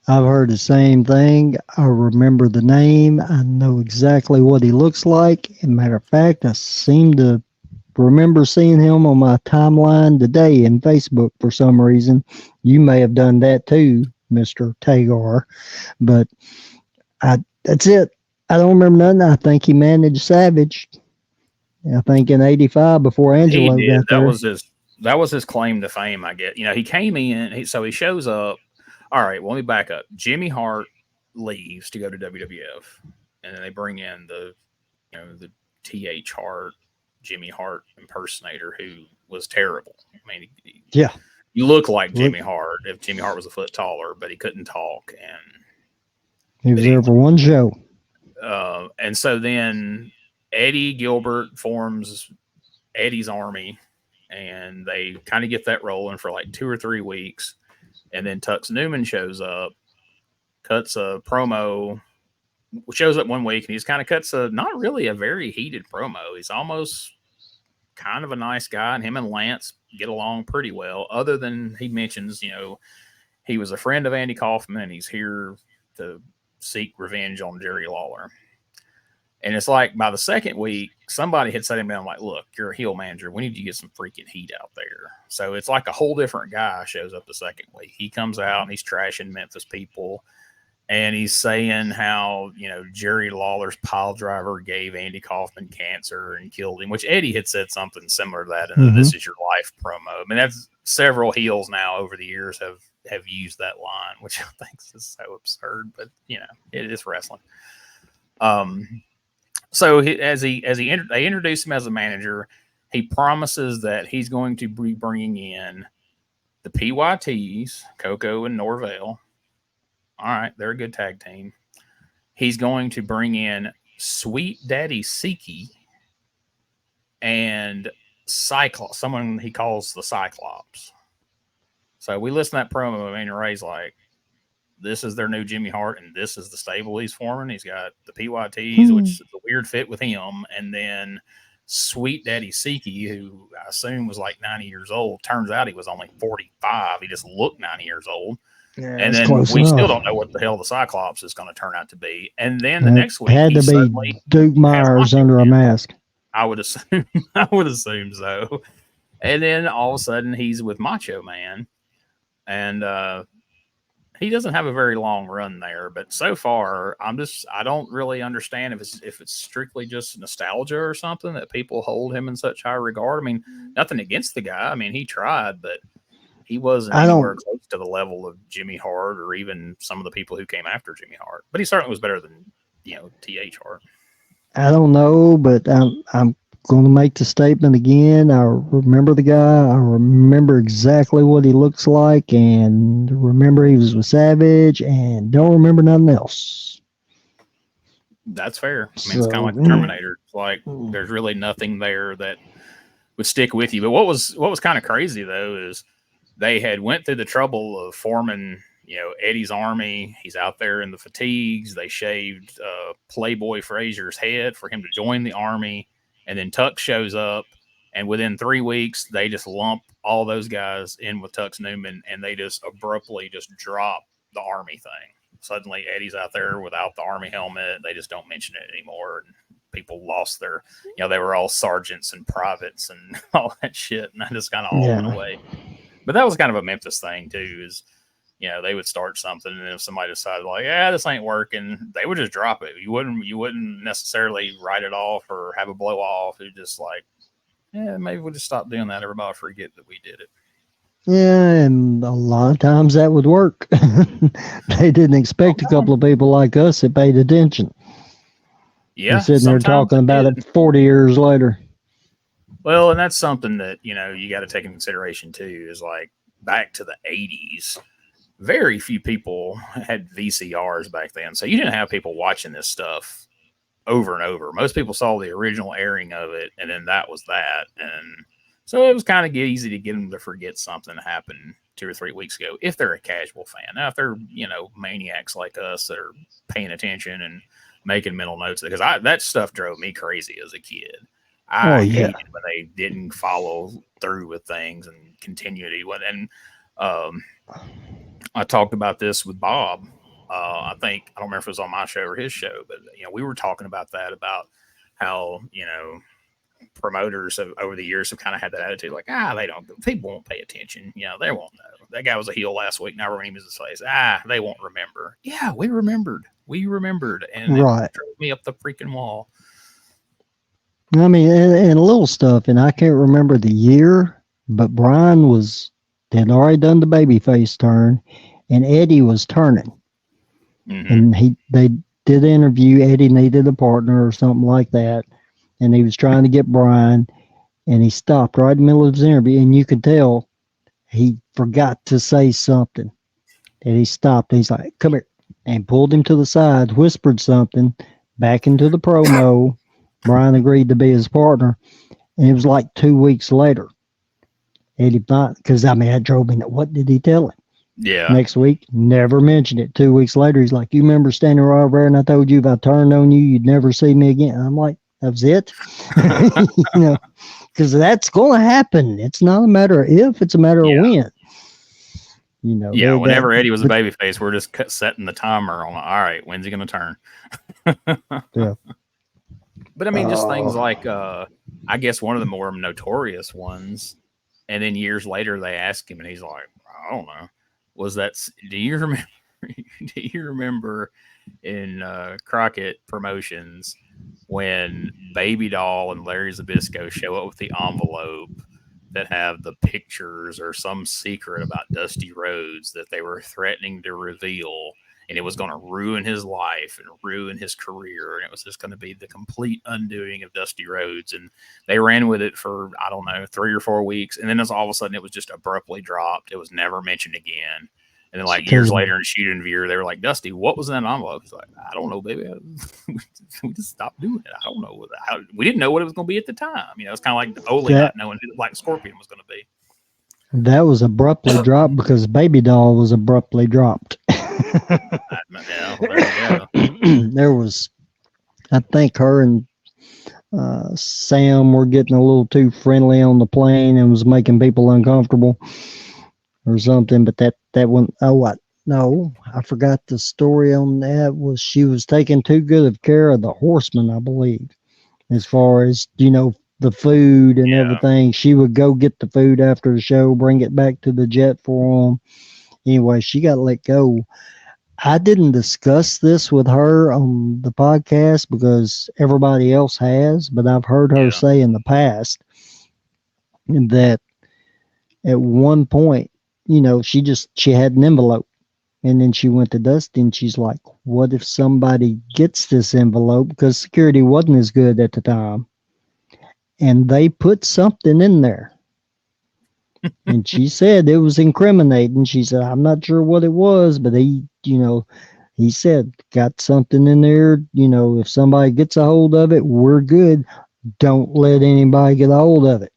I've heard the same thing. I remember the name. I know exactly what he looks like. As a matter of fact, I seem to remember seeing him on my timeline today in Facebook for some reason. You may have done that too, Mr. Tagar. But that's it. I don't remember nothing. I think he managed Savage. I think in 85 before Angelo got there. That was his claim to fame, I guess. He came in, so he shows up. All right, well, let me back up. Jimmy Hart leaves to go to WWF, and then they bring in the T.H. Hart, Jimmy Hart impersonator who was terrible. I mean, you look like Jimmy Hart if Jimmy Hart was a foot taller, but he couldn't talk. And he was there for one show. And so then Eddie Gilbert forms Eddie's Army, and they kind of get that rolling for like 2 or 3 weeks. And then Tux Newman shows up, cuts a promo, shows up 1 week, and he's kind of cuts not really a very heated promo. He's almost kind of a nice guy, and him and Lance get along pretty well, other than he mentions, he was a friend of Andy Kaufman, and he's here to seek revenge on Jerry Lawler. And it's like by the second week, somebody had set him down like, look, you're a heel manager. We need to get some freaking heat out there. So it's like a whole different guy shows up the second week. He comes out and he's trashing Memphis people. And he's saying how, Jerry Lawler's pile driver gave Andy Kaufman cancer and killed him, which Eddie had said something similar to that in the This Is Your Life promo. I mean, that's several heels now over the years have used that line, which I think is so absurd, but it is wrestling. So they introduce him as a manager, he promises that he's going to be bringing in the PYTs, Coco and Norvell. All right, they're a good tag team. He's going to bring in Sweet Daddy Siki and Cyclops, someone he calls the Cyclops. So we listen to that promo, and Ray's like, this is their new Jimmy Hart, and this is the stable he's forming. He's got the PYTs, which is a weird fit with him, and then Sweet Daddy Siki, who I assume was like 90 years old. Turns out he was only 45. He just looked 90 years old. Yeah, and then we still don't know what the hell the Cyclops is going to turn out to be. And then the next week, had to be Duke Myers under a mask. I would assume so. And then all of a sudden, he's with Macho Man, and he doesn't have a very long run there, but so far I don't really understand if it's strictly just nostalgia or something that people hold him in such high regard. I mean, nothing against the guy. I mean, he tried, but He wasn't I anywhere don't- close to the level of Jimmy Hart or even some of the people who came after Jimmy Hart. But he certainly was better than, T.H. Hart. I don't know, but I'm going to make the statement again. I remember the guy. I remember exactly what he looks like, and remember he was with Savage, and don't remember nothing else. That's fair. I mean, it's kind of like the Terminator. It's like there's really nothing there that would stick with you. But what was kind of crazy though is they had went through the trouble of forming, Eddie's army. He's out there in the fatigues. They shaved Playboy Frazier's head for him to join the army, and then Tux shows up, and within 3 weeks they just lump all those guys in with Tux Newman, and they just abruptly just drop the army thing. Suddenly Eddie's out there without the army helmet. They just don't mention it anymore. And people lost their, they were all sergeants and privates and all that shit. And that just kind of all went away. But that was kind of a Memphis thing too, is, they would start something, and if somebody decided like, yeah, this ain't working, they would just drop it. You wouldn't necessarily write it off or have a blow off. It just like, yeah, maybe we'll just stop doing that. Everybody forget that we did it. Yeah, and a lot of times that would work. They didn't expect a couple of people like us that paid attention. Yeah. They're sitting there talking about it 40 years later. Well, and that's something that, you got to take into consideration too, is like back to the 80s, very few people had VCRs back then. So you didn't have people watching this stuff over and over. Most people saw the original airing of it, and then that was that. And so it was kind of easy to get them to forget something happened 2 or 3 weeks ago if they're a casual fan. Now, if they're, maniacs like us that are paying attention and making mental notes, because that stuff drove me crazy as a kid. I hated when they didn't follow through with things and continuity. And I talked about this with Bob. I don't remember if it was on my show or his show, but we were talking about that, about how promoters over the years have kind of had that attitude, like, people won't pay attention. They won't know. That guy was a heel last week. Now we're going to use his face. They won't remember. Yeah, we remembered. And it drove me up the freaking wall. I mean, and little stuff, and I can't remember the year, but Brian had already done the babyface turn, and Eddie was turning. Mm-hmm. And they did an interview. Eddie needed a partner or something like that, and he was trying to get Brian, and he stopped right in the middle of his interview, and you could tell he forgot to say something. And he stopped, and he's like, come here, and pulled him to the side, whispered something back into the promo. Brian agreed to be his partner, and it was like 2 weeks later. Eddie, because that drove me. What did he tell him? Yeah. Next week, never mentioned it. 2 weeks later, he's like, you remember standing right over there, and I told you if I turned on you, you'd never see me again. And I'm like, that was it? Because that's going to happen. It's not a matter of if, it's a matter of when. Whenever Eddie was a babyface, we're just setting the timer on, all right, when's he going to turn? Yeah. But I mean, just things like, I guess one of the more notorious ones, and then years later they asked him, and he's like, I don't know. Do you remember in Crockett Promotions when Baby Doll and Larry Zbyszko show up with the envelope that have the pictures or some secret about Dusty Rhodes that they were threatening to reveal, and it was going to ruin his life and ruin his career, and it was just going to be the complete undoing of Dusty Rhodes. And they ran with it for, 3 or 4 weeks, and then all of a sudden it was just abruptly dropped. It was never mentioned again. And then years later in Shoot and Veer, they were like, Dusty, what was in that envelope? He's like, I don't know, baby. We just stopped doing it. I don't know. We didn't know what it was going to be at the time. It's kind of like Ole not knowing who the Black Scorpion was going to be. That was abruptly dropped because Baby Doll was abruptly dropped. There was, I think her and Sam were getting a little too friendly on the plane and was making people uncomfortable or something. But that one, I forgot the story on that. Was she was taking too good of care of the Horsemen, I believe, as far as the food and everything. She would go get the food after the show, bring it back to the jet for them. Anyway, she got let go. I didn't discuss this with her on the podcast because everybody else has, but I've heard her say in the past that at one point, she had an envelope. And then she went to Dusty and she's like, what if somebody gets this envelope? Because security wasn't as good at the time. And they put something in there. And she said it was incriminating. She said, I'm not sure what it was, but he said, got something in there. If somebody gets a hold of it, we're good. Don't let anybody get a hold of it.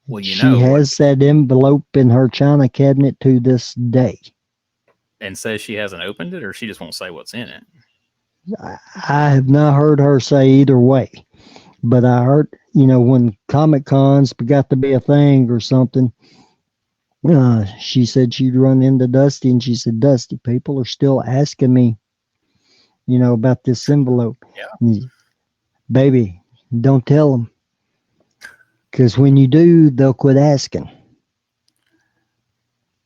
Well, she has that envelope in her china cabinet to this day. And says she hasn't opened it, or she just won't say what's in it? I have not heard her say either way. But I heard, when Comic Cons got to be a thing or something, she said she'd run into Dusty and she said, Dusty, people are still asking me, about this envelope. Yeah. Baby, don't tell them. Because when you do, they'll quit asking.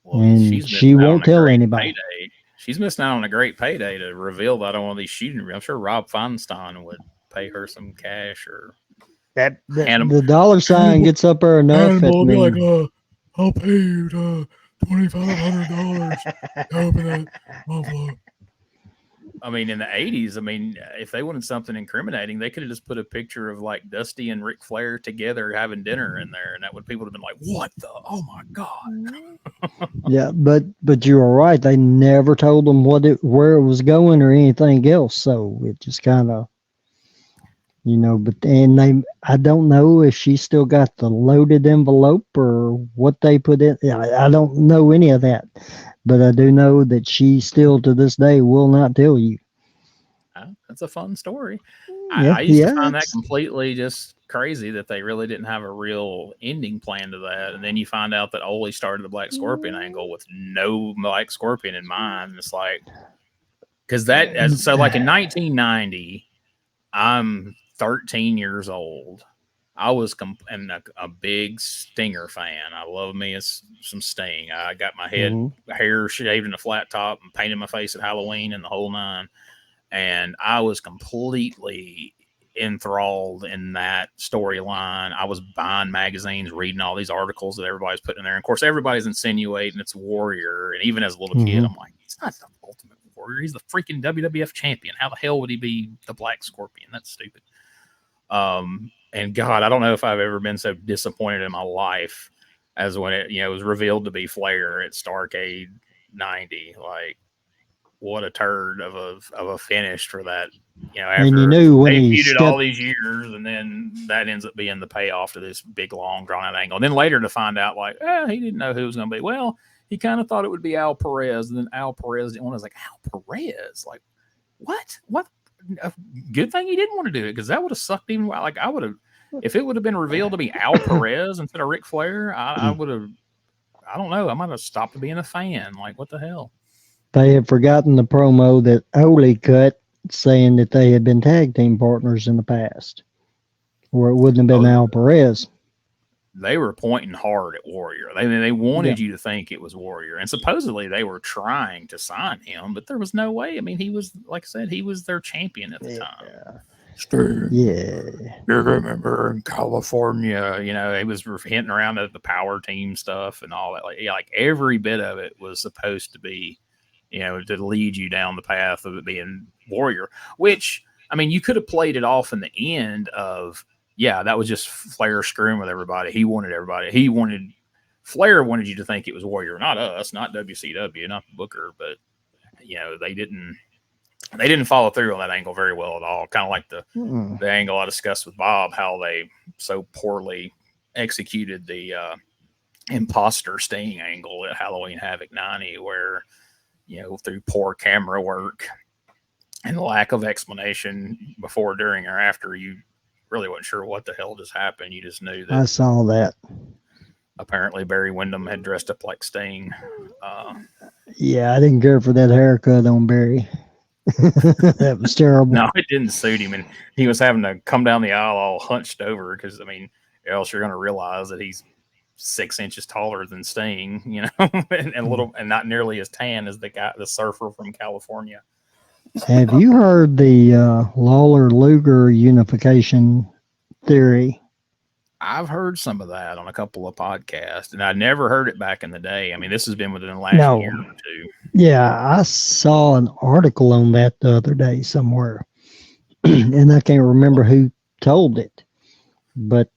Well, and she won't tell anybody. Payday. She's missing out on a great payday to reveal that on one of these shooting. I'm sure Rob Feinstein would pay her some cash, or the dollar sign gets up there enough. Hannibal will be like, I'll pay you $2,500 to open that envelope. I mean, in the 80s, if they wanted something incriminating, they could have just put a picture of like Dusty and Ric Flair together having dinner in there, and that would people would have been like, "What the? Oh my god!" Yeah, but you were right. They never told them where it was going or anything else. So it just kind of, I don't know if she still got the loaded envelope or what they put in. I don't know any of that. But I do know that she still to this day will not tell you. That's a fun story. Yeah, I used to find that completely just crazy that they really didn't have a real ending plan to that. And then you find out that Ole started the Black Scorpion angle with no Black Scorpion in mind. It's like, because like in 1990, I'm 13 years old. I was a big Stinger fan. I love me some Sting. I got my hair shaved in a flat top and painted my face at Halloween and the whole nine. And I was completely enthralled in that storyline. I was buying magazines, reading all these articles that everybody's putting in there. And of course, everybody's insinuating it's Warrior. And even as a little kid, I'm like, it's not the Ultimate Warrior. He's the freaking WWF champion. How the hell would he be the Black Scorpion? That's stupid. And God, I don't know if I've ever been so disappointed in my life as when it was revealed to be Flair at Starrcade 90. Like, what a turd of a finish for that. After and you knew when he debuted all these years, and then that ends up being the payoff to this big, long, drawn out angle. And then later to find out, like, he didn't know who it was going to be. Well, he kind of thought it would be Al Perez, and then Al Perez didn't want. I was like, Al Perez, like, what? A good thing he didn't want to do it, because that would have sucked even. Like, I would have, if it would have been revealed to be Al Perez instead of Ric Flair, I would have. I don't know. I might have stopped being a fan. Like, what the hell? They had forgotten the promo that Ole cut, saying that they had been tag team partners in the past, or it wouldn't have been Al Perez. They were pointing hard at Warrior. They wanted you to think it was Warrior. And supposedly they were trying to sign him, but there was no way. I mean, he was, like I said, he was their champion at the time. Steve, you remember in California, he was hinting around at the power team stuff and all that. Like every bit of it was supposed to be, to lead you down the path of it being Warrior, which, I mean, you could have played it off in the end of, that was just Flair screwing with everybody. Flair wanted you to think it was Warrior, not us, not WCW, not the Booker, but they didn't follow through on that angle very well at all. Kind of like the angle I discussed with Bob, how they so poorly executed the imposter Sting angle at Halloween Havoc 90, where through poor camera work and lack of explanation before, during, or after, you really wasn't sure what the hell just happened. You just knew that. I saw that. Apparently Barry Windham had dressed up like Sting. I didn't care for that haircut on Barry. That was terrible. No, it didn't suit him. And he was having to come down the aisle all hunched over because, or else you're going to realize that he's 6 inches taller than Sting, and not nearly as tan as the surfer from California. Have you heard the Lawler Luger unification theory? I've heard some of that on a couple of podcasts, and I never heard it back in the day. I mean, this has been within the last No. year or two. Yeah, I saw an article on that the other day somewhere, and I can't remember who told it, but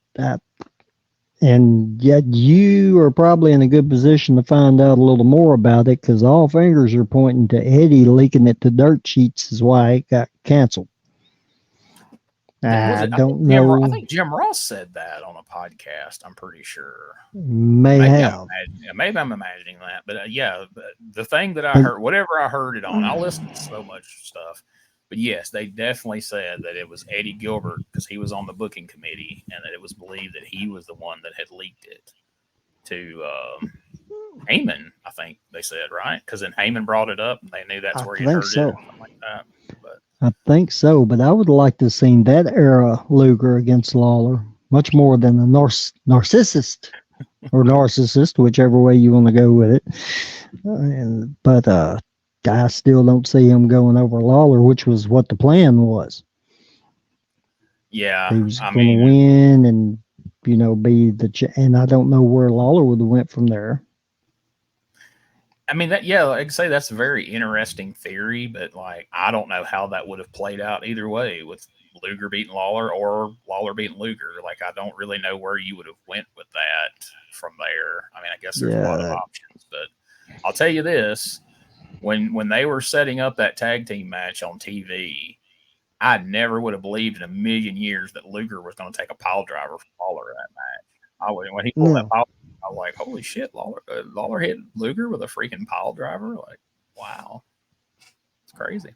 and yet you are probably in a good position to find out a little more about it, because all fingers are pointing to Eddie leaking it to dirt sheets is why it got canceled. I don't know. I think Jim Ross said that on a podcast. I'm pretty sure. Maybe I'm imagining that, but yeah, the thing that I heard, whatever I heard it on, I listen to so much stuff. But yes, they definitely said that it was Eddie Gilbert because he was on the booking committee, and that it was believed that he was the one that had leaked it to Heyman. I think they said, right? Because then Heyman brought it up, and they knew that's where he heard it. Or something like that. But I think so, but I would like to have seen that era Luger against Lawler much more than a narcissist or narcissist, whichever way you want to go with it. But I still don't see him going over Lawler, which was what the plan was. Yeah, he was going to win and be and I don't know where Lawler would have went from there. I mean, like I say, that's a very interesting theory, but like, I don't know how that would have played out either way with Luger beating Lawler or Lawler beating Luger. Like, I don't really know where you would have went with that from there. I mean, I guess there's a lot of options, but I'll tell you this, when they were setting up that tag team match on TV, I never would have believed in a million years that Luger was going to take a pile driver from Lawler in that match. When he pulled that pile, I was like, holy shit, Lawler hit Luger with a freaking pile driver. Like, wow. It's crazy.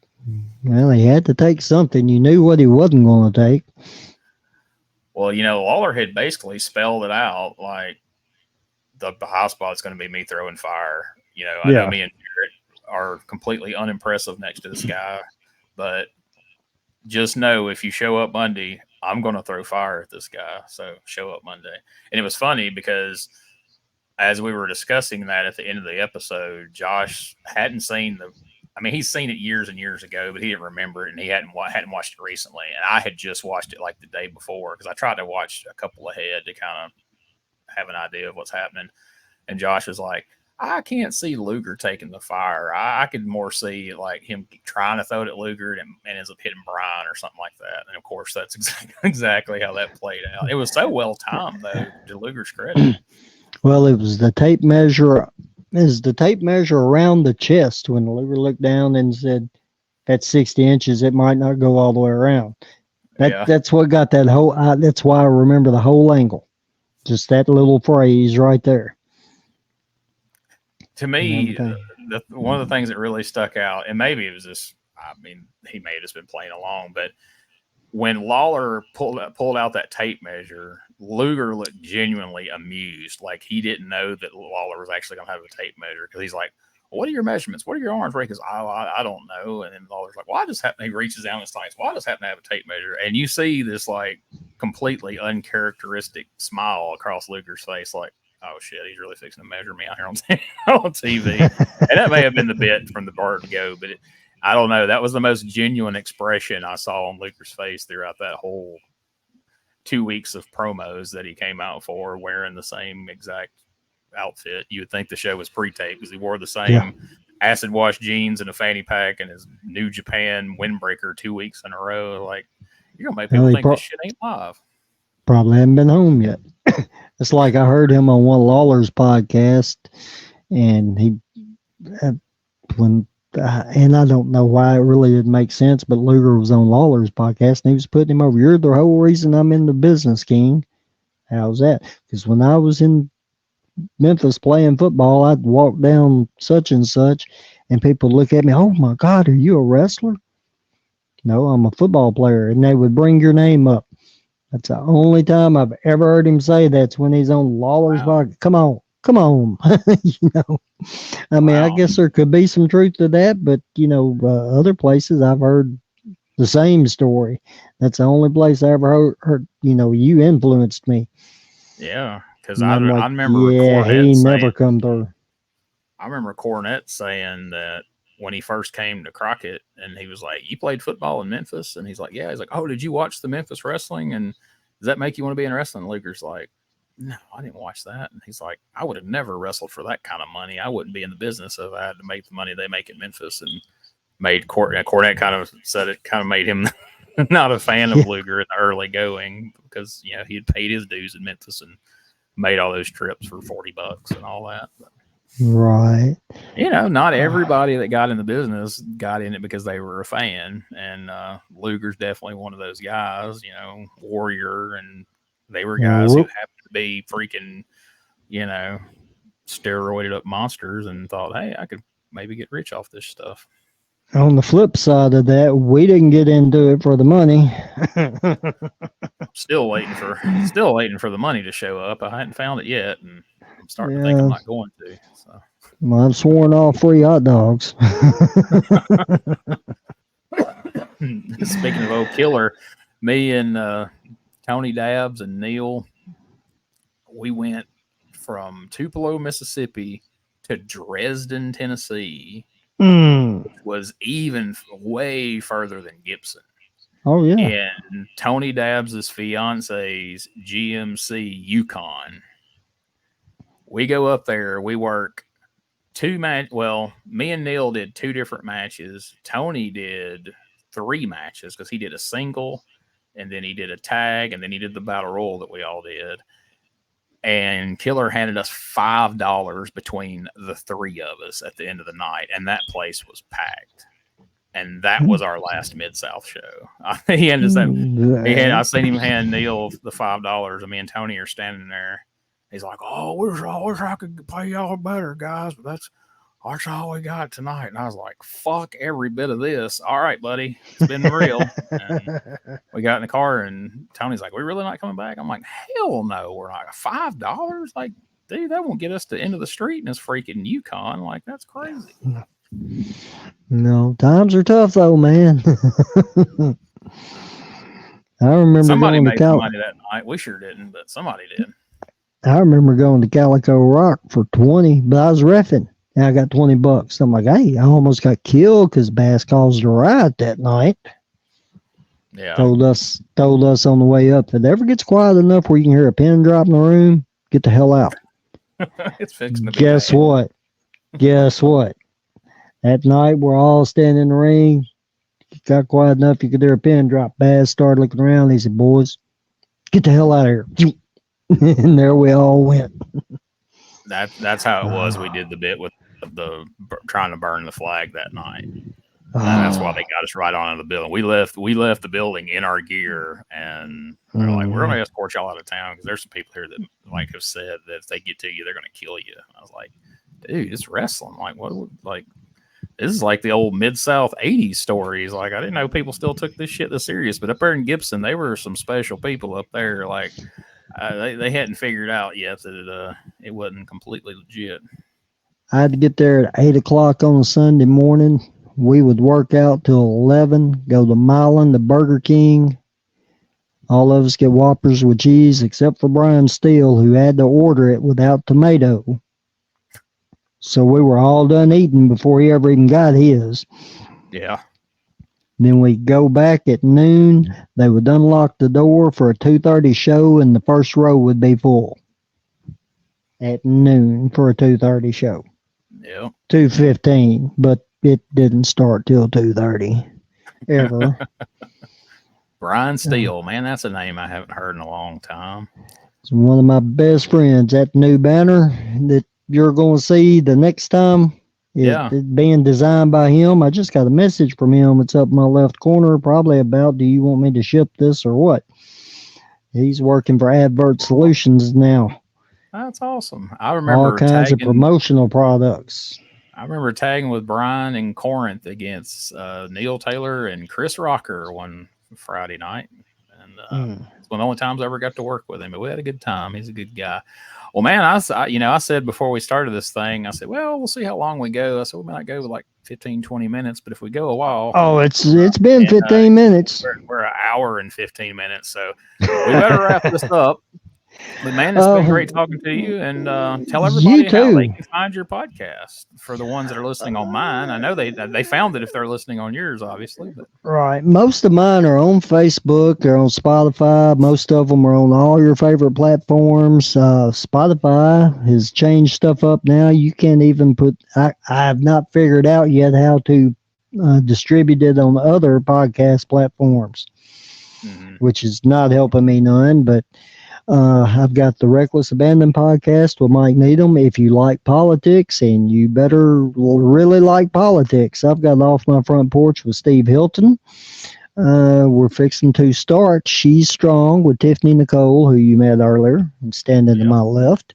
Well, he had to take something. You knew what he wasn't going to take. Well, Lawler had basically spelled it out like the high spot's going to be me throwing fire. I know me and Jarrett are completely unimpressive next to this guy, but just know if you show up Monday, I'm going to throw fire at this guy. So show up Monday. And it was funny because as we were discussing that at the end of the episode, Josh hadn't seen he's seen it years and years ago, but he didn't remember it, and he hadn't watched it recently. And I had just watched it like the day before because I tried to watch a couple ahead to kind of have an idea of what's happening. And Josh was like, I can't see Luger taking the fire. I could more see like him trying to throw it at Luger and ends up hitting Brian or something like that. And of course, that's exactly how that played out. It was so well timed, though, to Luger's credit. Well, it was the tape measure. Is the tape measure around the chest when Luger looked down and said, "At 60 inches, it might not go all the way around." That's what got that whole. That's why I remember the whole angle. Just that little phrase right there. To me, one of the things that really stuck out, and maybe it was just, he may have just been playing along, but when Lawler pulled out that tape measure, Luger looked genuinely amused, like he didn't know that Lawler was actually going to have a tape measure, because he's like, well, what are your measurements? What are your arms? Because I don't know. And then Lawler's like, well, he reaches down and starts, well, I just happen to have a tape measure. And you see this like completely uncharacteristic smile across Luger's face, like, oh shit, he's really fixing to measure me out here on TV. And that may have been the bit from the bar to go, but I don't know. That was the most genuine expression I saw on Luger's face throughout that whole 2 weeks of promos that he came out for, wearing the same exact outfit. You would think the show was pre-taped because he wore the same acid wash jeans and a fanny pack and his New Japan windbreaker 2 weeks in a row. Like, you're gonna make people think this shit ain't live. Probably haven't been home yet. It's like I heard him on one of Lawler's podcast, and and I don't know why it really didn't make sense, but Luger was on Lawler's podcast, and he was putting him over. You're the whole reason I'm in the business, King. How's that? Because when I was in Memphis playing football, I'd walk down such and such, and people look at me, oh my God, are you a wrestler? No, I'm a football player. And they would bring your name up. That's the only time I've ever heard him say that's when he's on Lawler's podcast. Come on. I guess there could be some truth to that, but other places I've heard the same story. That's the only place I ever heard you influenced me. Yeah, because I remember he never come through. I remember Cornette saying that when he first came to Crockett, and he was like, you played football in Memphis? And he's like, yeah. He's like, oh, did you watch the Memphis Wrestling? And does that make you want to be in wrestling? Luger's like, no, I didn't watch that. And he's like, I would have never wrestled for that kind of money. I wouldn't be in the business if I had to make the money they make in Memphis. And Cornette kind of said it kind of made him not a fan of Luger in the early going because, you know, he had paid his dues in Memphis and made all those trips for $40 and all that. But, right. you know, not everybody that got in the business got in it because they were a fan. And Luger's definitely one of those guys, you know, Warrior, and they were guys who happened to be freaking, you know, steroided up monsters and thought, hey, I could maybe get rich off this stuff. On the flip side of that, we didn't get into it for the money. Still waiting for the money to show up. I hadn't found it yet, and I'm starting to think I'm not going to. So. Well, I've sworn off free hot dogs. Speaking of old killer, me and Tony Dabbs and Neil, we went from Tupelo, Mississippi to Dresden, Tennessee. Which was even way further than Gibson. Oh, yeah. And Tony Dabbs' fiance's GMC Yukon. We go up there. We work me and Neil did 2 different matches. Tony did 3 matches because he did a single, and then he did a tag, and then he did the battle royal that we all did. And Killer handed us $5 between the 3 of us at the end of the night, and that place was packed. And that was our last Mid-South show. He handed us that. I seen him hand Neil the $5, and me and Tony are standing there. He's like, "Oh, I wish I could pay y'all better, guys, but that's all we got tonight." And I was like, "Fuck every bit of this. All right, buddy, it's been real." And we got in the car, and Tony's like, "We really not coming back?" I'm like, "Hell no, we're not. $5? Like, dude, that won't get us to the end of the street in this freaking Yukon. Like, that's crazy." No, times are tough though, man. I remember somebody made some money that night. We sure didn't, but somebody did. I remember going to Calico Rock for 20, but I was reffing. And I got $20. I'm like, hey, I almost got killed because Bass caused a riot that night. Yeah. Told us on the way up, if it ever gets quiet enough where you can hear a pin drop in the room, get the hell out. It's fixing to be Guess what? That night, we're all standing in the ring. It got quiet enough, you could hear a pin drop. Bass started looking around. He said, boys, get the hell out of here. And there we all went. That's how it was. We did the bit with the trying to burn the flag that night. That's why they got us right on in the building. We left the building in our gear, and they're like, "We're going to escort y'all out of town because there's some people here that like have said that if they get to you, they're going to kill you." And I was like, "Dude, it's wrestling. Like, what? Like, this is like the old Mid-South '80s stories. Like, I didn't know people still took this shit this serious, but up there in Gibson, they were some special people up there. Like." They hadn't figured out yet that it wasn't completely legit. I had to get there at 8 o'clock on a Sunday morning. We would work out till 11, go to Milan, the Burger King. All of us get Whoppers with cheese, except for Brian Steele, who had to order it without tomato. So we were all done eating before he ever even got his. Yeah. Then we'd go back at noon. They would unlock the door for a 2:30 show, and the first row would be full. At noon for a 2:30 show. Yeah. 2:15, but it didn't start till 2:30 ever. Brian Steele, man, that's a name I haven't heard in a long time. It's one of my best friends. That new banner that you're going to see the next time. It being designed by him. I just got a message from him. It's up in my left corner, probably about, do you want me to ship this or what? He's working for Advert Solutions now. That's awesome. I remember all kinds of promotional products. I remember tagging with Brian in Corinth against Neil Taylor and Chris Rocker one Friday night. And it's one of the only times I ever got to work with him, but we had a good time. He's a good guy. Well, man, I said before we started this thing, I said, well, we'll see how long we go. I said, we might go like 15, 20 minutes, but if we go a while. Oh, it's been 15 minutes. We're an hour and 15 minutes, so we better wrap this up. But man, it's been great talking to you, and tell everybody how they can find your podcast for the ones that are listening on mine. I know they found it if they're listening on yours, obviously. But. Right. Most of mine are on Facebook. They're on Spotify. Most of them are on all your favorite platforms. Spotify has changed stuff up now. You can't even I have not figured out yet how to distribute it on other podcast platforms, which is not helping me none, but I've got the Reckless Abandon podcast with Mike Needham. If you like politics, and you better really like politics, I've got Off My Front Porch with Steve Hilton. We're fixing to start She's Strong with Tiffany Nicole, who you met earlier, standing to my left.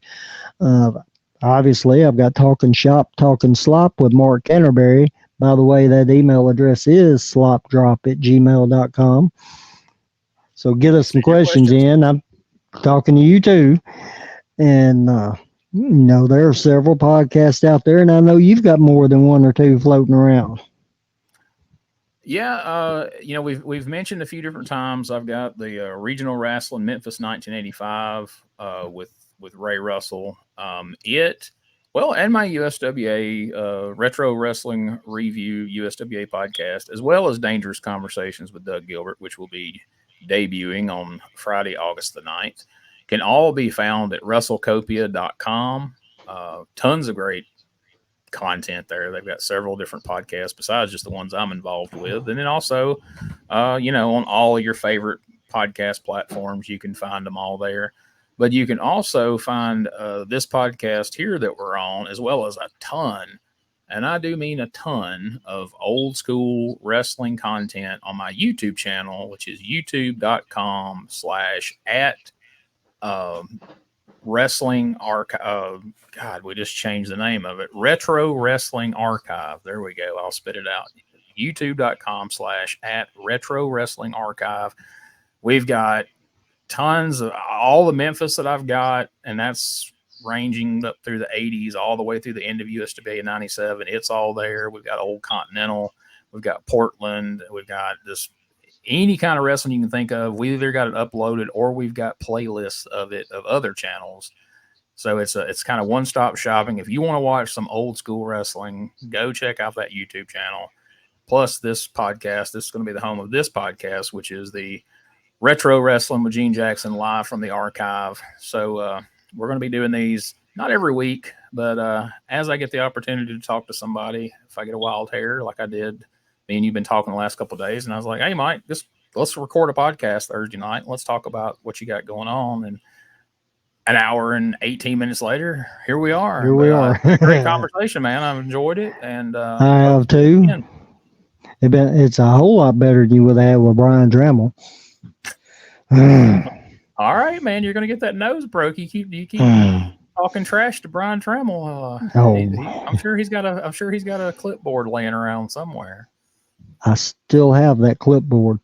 Obviously, I've got Talking Shop, Talking Slop with Mark Canterbury. By the way, that email address is slopdrop@gmail.com. So get us some questions in. I'm talking to you too. And, there are several podcasts out there, and I know you've got more than one or two floating around. Yeah. We've mentioned a few different times. I've got the Regional Wrestling Memphis 1985 with Ray Russell. And my USWA Retro Wrestling Review USWA podcast, as well as Dangerous Conversations with Doug Gilbert, which will be debuting on Friday, August the 9th, can all be found at WrestleCopia.com. Tons of great content there. They've got several different podcasts besides just the ones I'm involved with. And then also, on all of your favorite podcast platforms, you can find them all there. But you can also find this podcast here that we're on, as well as a ton, and I do mean a ton, of old school wrestling content on my YouTube channel, which is youtube.com/@wrestling archive. God, we just changed the name of it. Retro Wrestling Archive. There we go. I'll spit it out. youtube.com/@retro wrestling archive. We've got tons of all the Memphis that I've got, and that's ranging up through the 80s all the way through the end of USWA 97. It's all there. We've got Old Continental, we've got Portland, we've got just any kind of wrestling you can think of. We either got it uploaded or we've got playlists of it of other channels. So it's kind of one-stop shopping. If you want to watch some old school wrestling, go check out that YouTube channel. Plus this podcast, this is going to be the home of this podcast, which is the Retro Wrestling with Gene Jackson, live from the archive. So we're going to be doing these not every week, but as I get the opportunity to talk to somebody, if I get a wild hair like I did, me and you've been talking the last couple of days, and I was like, hey, Mike, let's record a podcast Thursday night. Let's talk about what you got going on. And an hour and 18 minutes later, here we are. Great conversation, man. I've enjoyed it. And I have too. It's a whole lot better than you would have with Brian Dremel. All right, man, you're gonna get that nose broke. You keep talking trash to Brian Trammell. I'm sure he's got a clipboard laying around somewhere. I still have that clipboard.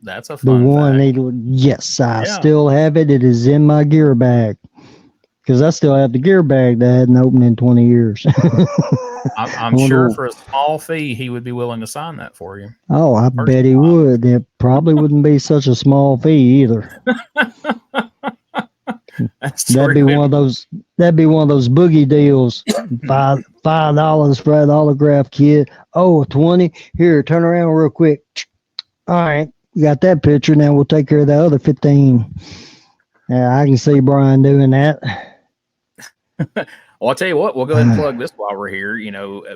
That's a fun Yes, I still have it. It is in my gear bag because I still have the gear bag that hadn't opened in 20 years. I'm sure for a small fee, he would be willing to sign that for you. Oh, I bet he would. It probably wouldn't be such a small fee either. That'd be one of those boogie deals. $5 for that autograph kit. Oh, 20. Here, turn around real quick. All right, we got that picture. Now we'll take care of the other 15. Yeah, I can see Brian doing that. Well, I'll tell you what, we'll go ahead and plug this while we're here.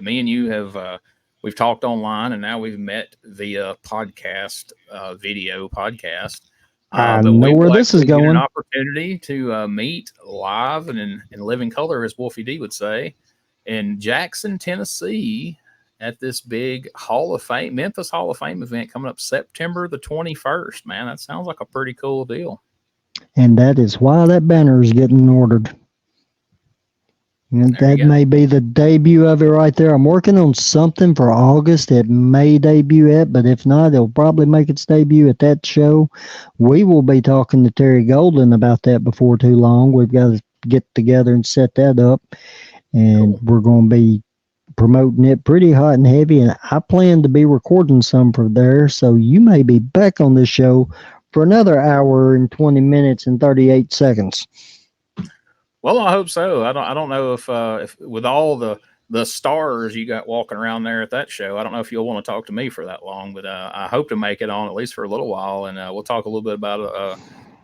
Me and you have, we've talked online, and now we've met via podcast, video podcast. I know where this is going. An opportunity to meet live and in living color, as Wolfie D would say, in Jackson, Tennessee, at this big Memphis Hall of Fame event coming up September the 21st. Man, that sounds like a pretty cool deal. And that is why that banner is getting ordered. And that may be the debut of it right there. I'm working on something for August. It may debut it, but if not, it'll probably make its debut at that show. We will be talking to Terry Golden about that before too long. We've got to get together and set that up. And we're going to be promoting it pretty hot and heavy. And I plan to be recording some for there. So you may be back on this show for another hour and 20 minutes and 38 seconds. Well, I hope so. I don't know if with all the stars you got walking around there at that show, I don't know if you'll want to talk to me for that long, but I hope to make it on at least for a little while, and we'll talk a little bit about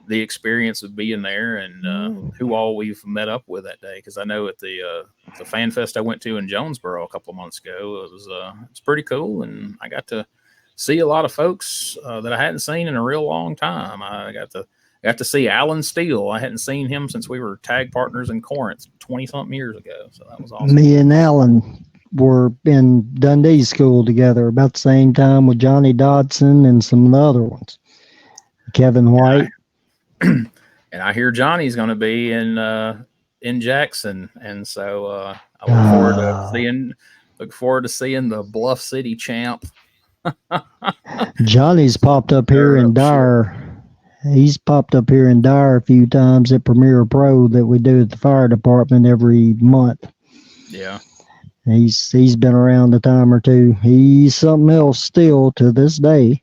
the experience of being there and who all we've met up with that day. Because I know at the fan fest I went to in Jonesboro a couple of months ago, it's pretty cool, and I got to see a lot of folks that I hadn't seen in a real long time. I got to see Alan Steele. I hadn't seen him since we were tag partners in Corinth 20-something years ago. So that was awesome. Me and Alan were in Dundee school together about the same time with Johnny Dodson and some of the other ones. Kevin White. And I hear Johnny's going to be in Jackson. And so I look forward to seeing the Bluff City champ. Johnny's popped up here in Dyer. He's popped up here in Dyer a few times at Premier Pro that we do at the fire department every month. Yeah. He's been around a time or two. He's something else still to this day.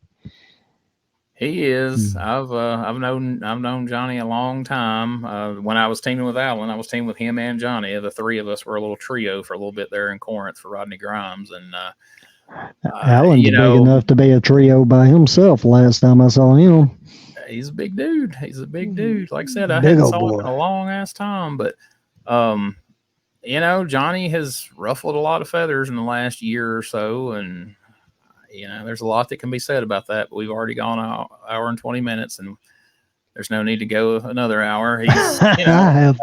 He is. I've known Johnny a long time. When I was teaming with Alan, I was teaming with him and Johnny. The three of us were a little trio for a little bit there in Corinth for Rodney Grimes. And Alan's big enough to be a trio by himself last time I saw him. He's a big dude. Like I said, I hadn't saw him in a long ass time, but Johnny has ruffled a lot of feathers in the last year or so, and there's a lot that can be said about that. But we've already gone an hour and 20 minutes, and there's no need to go another hour. I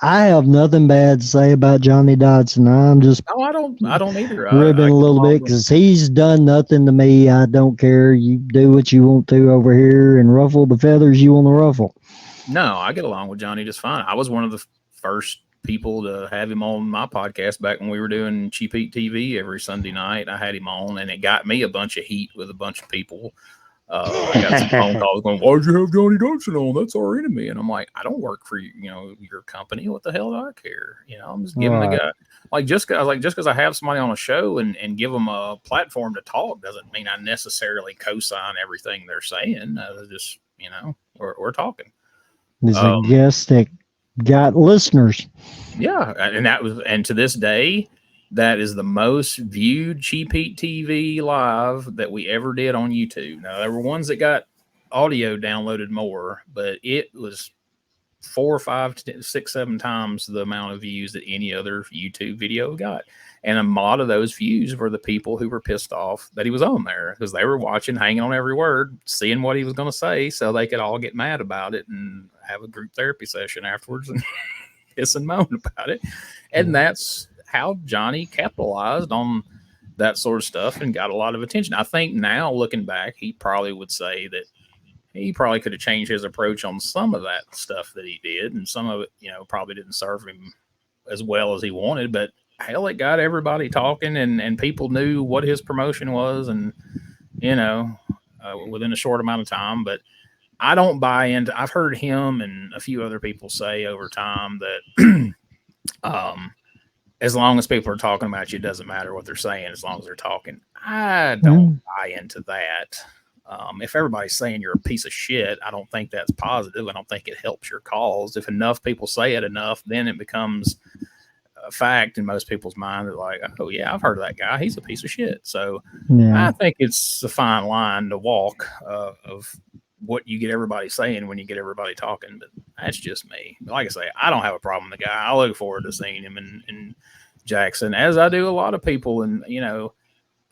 have nothing bad to say about Johnny Dodson. I'm just I don't either. Ribbing a little bit because he's done nothing to me. I don't care. You do what you want to over here and ruffle the feathers you want to ruffle. No, I get along with Johnny just fine. I was one of the first people to have him on my podcast back when we were doing Cheap Heat TV every Sunday night. I had him on, and it got me a bunch of heat with a bunch of people. I got some phone calls going, "Why'd you have Johnny Dodson on? That's our enemy." And I'm like, I don't work for your company. What the hell do I care? I'm just giving the guy just because I have somebody on a show and give them a platform to talk doesn't mean I necessarily co-sign everything they're saying. Just we're talking. There's a guest that got listeners. Yeah, and to this day, that is the most viewed Cheap Heat TV live that we ever did on YouTube. Now, there were ones that got audio downloaded more, but it was 4, 5, 6, 7 times the amount of views that any other YouTube video got. And a lot of those views were the people who were pissed off that he was on there because they were watching, hanging on every word, seeing what he was going to say so they could all get mad about it and have a group therapy session afterwards and piss and moan about it. And that's how Johnny capitalized on that sort of stuff and got a lot of attention. I think now looking back, he probably would say that he probably could have changed his approach on some of that stuff that he did. And some of it, probably didn't serve him as well as he wanted, but hell, it got everybody talking and people knew what his promotion was and, within a short amount of time. But I don't buy into, I've heard him and a few other people say over time that, as long as people are talking about you, it doesn't matter what they're saying as long as they're talking. I don't buy into that. If everybody's saying you're a piece of shit, I don't think that's positive. I don't think it helps your cause. If enough people say it enough, then it becomes a fact in most people's mind. They're like, oh, yeah, I've heard of that guy. He's a piece of shit. So I think it's a fine line to walk of what you get everybody saying when you get everybody talking, but that's just me. Like I say, I don't have a problem with the guy. I look forward to seeing him in Jackson, as I do a lot of people. And,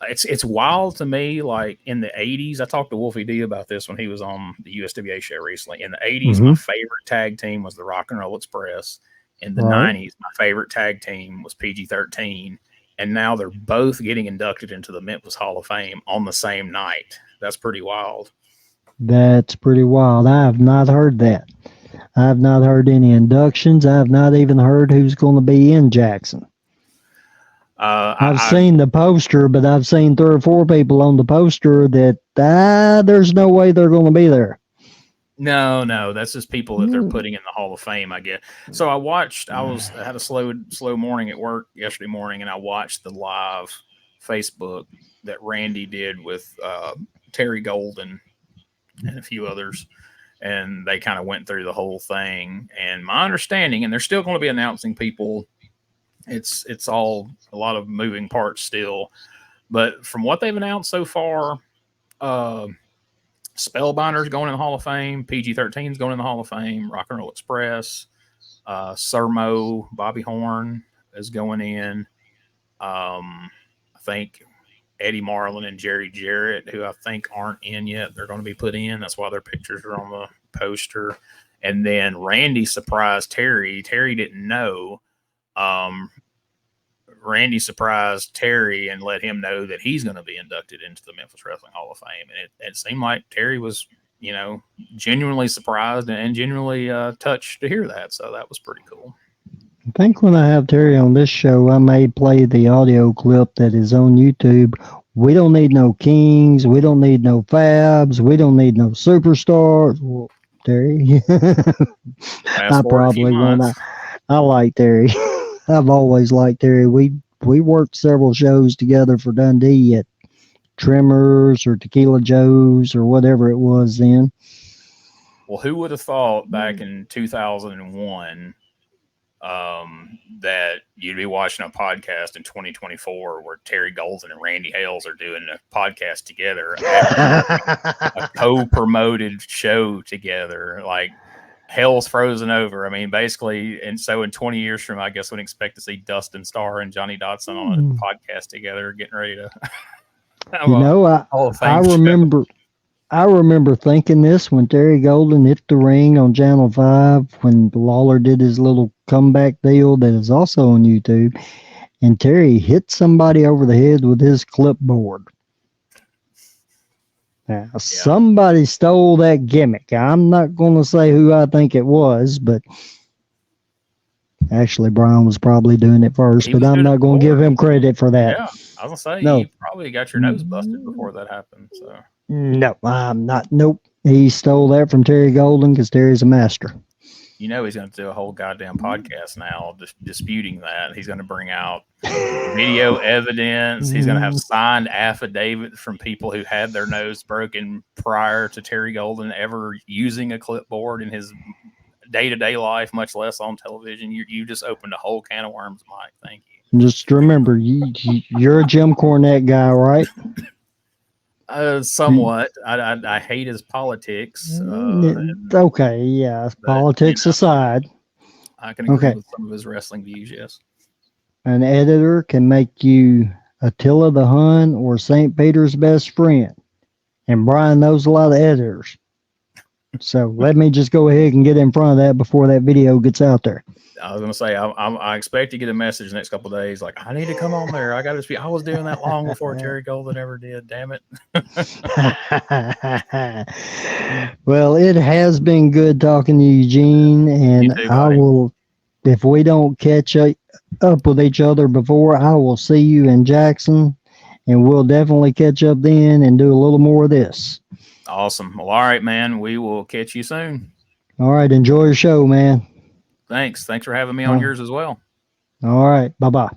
it's wild to me. Like in the 80s, I talked to Wolfie D about this when he was on the USWA show recently. In the 80s, my favorite tag team was the Rock and Roll Express. In the 90s, my favorite tag team was PG-13. And now they're both getting inducted into the Memphis Hall of Fame on the same night. That's pretty wild. That's pretty wild. I have not heard that. I have not heard any inductions. I have not even heard who's going to be in Jackson. I've seen the poster, but I've seen 3 or 4 people on the poster that there's no way they're going to be there. No, that's just people that they're putting in the Hall of Fame, I guess. So I had a slow morning at work yesterday morning, and I watched the live Facebook that Randy did with Terry Golden and a few others. And they kind of went through the whole thing. And my understanding, and they're still going to be announcing people, it's all a lot of moving parts still. But from what they've announced so far, Spellbinder's going in the Hall of Fame, PG-13's going in the Hall of Fame, Rock and Roll Express, Sermo, Bobby Horn is going in. I think Eddie Marlin and Jerry Jarrett, who I think aren't in yet, they're going to be put in. That's why their pictures are on the poster. And then Randy surprised Terry. Terry didn't know. Randy surprised Terry and let him know that he's going to be inducted into the Memphis Wrestling Hall of Fame. And it seemed like Terry was, genuinely surprised and genuinely touched to hear that. So that was pretty cool. I think when I have Terry on this show, I may play the audio clip that is on YouTube. We don't need no kings. We don't need no fabs. We don't need no superstars. Well, Terry, I probably won't. I like Terry. I've always liked Terry. We worked several shows together for Dundee at Tremors or Tequila Joe's or whatever it was then. Well, who would have thought back in 2001 that you'd be watching a podcast in 2024 where Terry Golden and Randy Hales are doing a podcast together, a co-promoted show together, like Hell's Frozen Over. I mean, basically, and so in 20 years from, I guess we'd expect to see Dustin Starr and Johnny Dotson on a podcast together, getting ready to. I remember thinking this when Terry Golden hit the ring on Channel 5 when Lawler did his little comeback deal that is also on YouTube, and Terry hit somebody over the head with his clipboard. Now, somebody stole that gimmick. I'm not going to say who I think it was, but actually Brian was probably doing it first, but I'm not going to give him credit for that. Yeah, I was going to say, you probably got your nose busted before that happened. So. No, I'm not. Nope. He stole that from Terry Golden because Terry's a master. He's going to do a whole goddamn podcast now disputing that. He's going to bring out video evidence. He's going to have signed affidavits from people who had their nose broken prior to Terry Golden ever using a clipboard in his day-to-day life, much less on television. You just opened a whole can of worms, Mike. Thank you. Just remember, you're a Jim Cornette guy, right? Somewhat. I hate his politics. Okay, yeah. Politics aside. I can agree with some of his wrestling views, yes. An editor can make you Attila the Hun or St. Peter's best friend. And Brian knows a lot of editors. So let me just go ahead and get in front of that before that video gets out there. I was going to say, I expect to get a message the next couple of days like, I need to come on there. I was doing that long before Terry Golden ever did. Damn it. Well, it has been good talking to you, Eugene. And I will, if we don't catch up with each other before, I will see you in Jackson. And we'll definitely catch up then and do a little more of this. Awesome. Well, all right, man. We will catch you soon. All right. Enjoy your show, man. Thanks for having me on yours as well. All right. Bye-bye.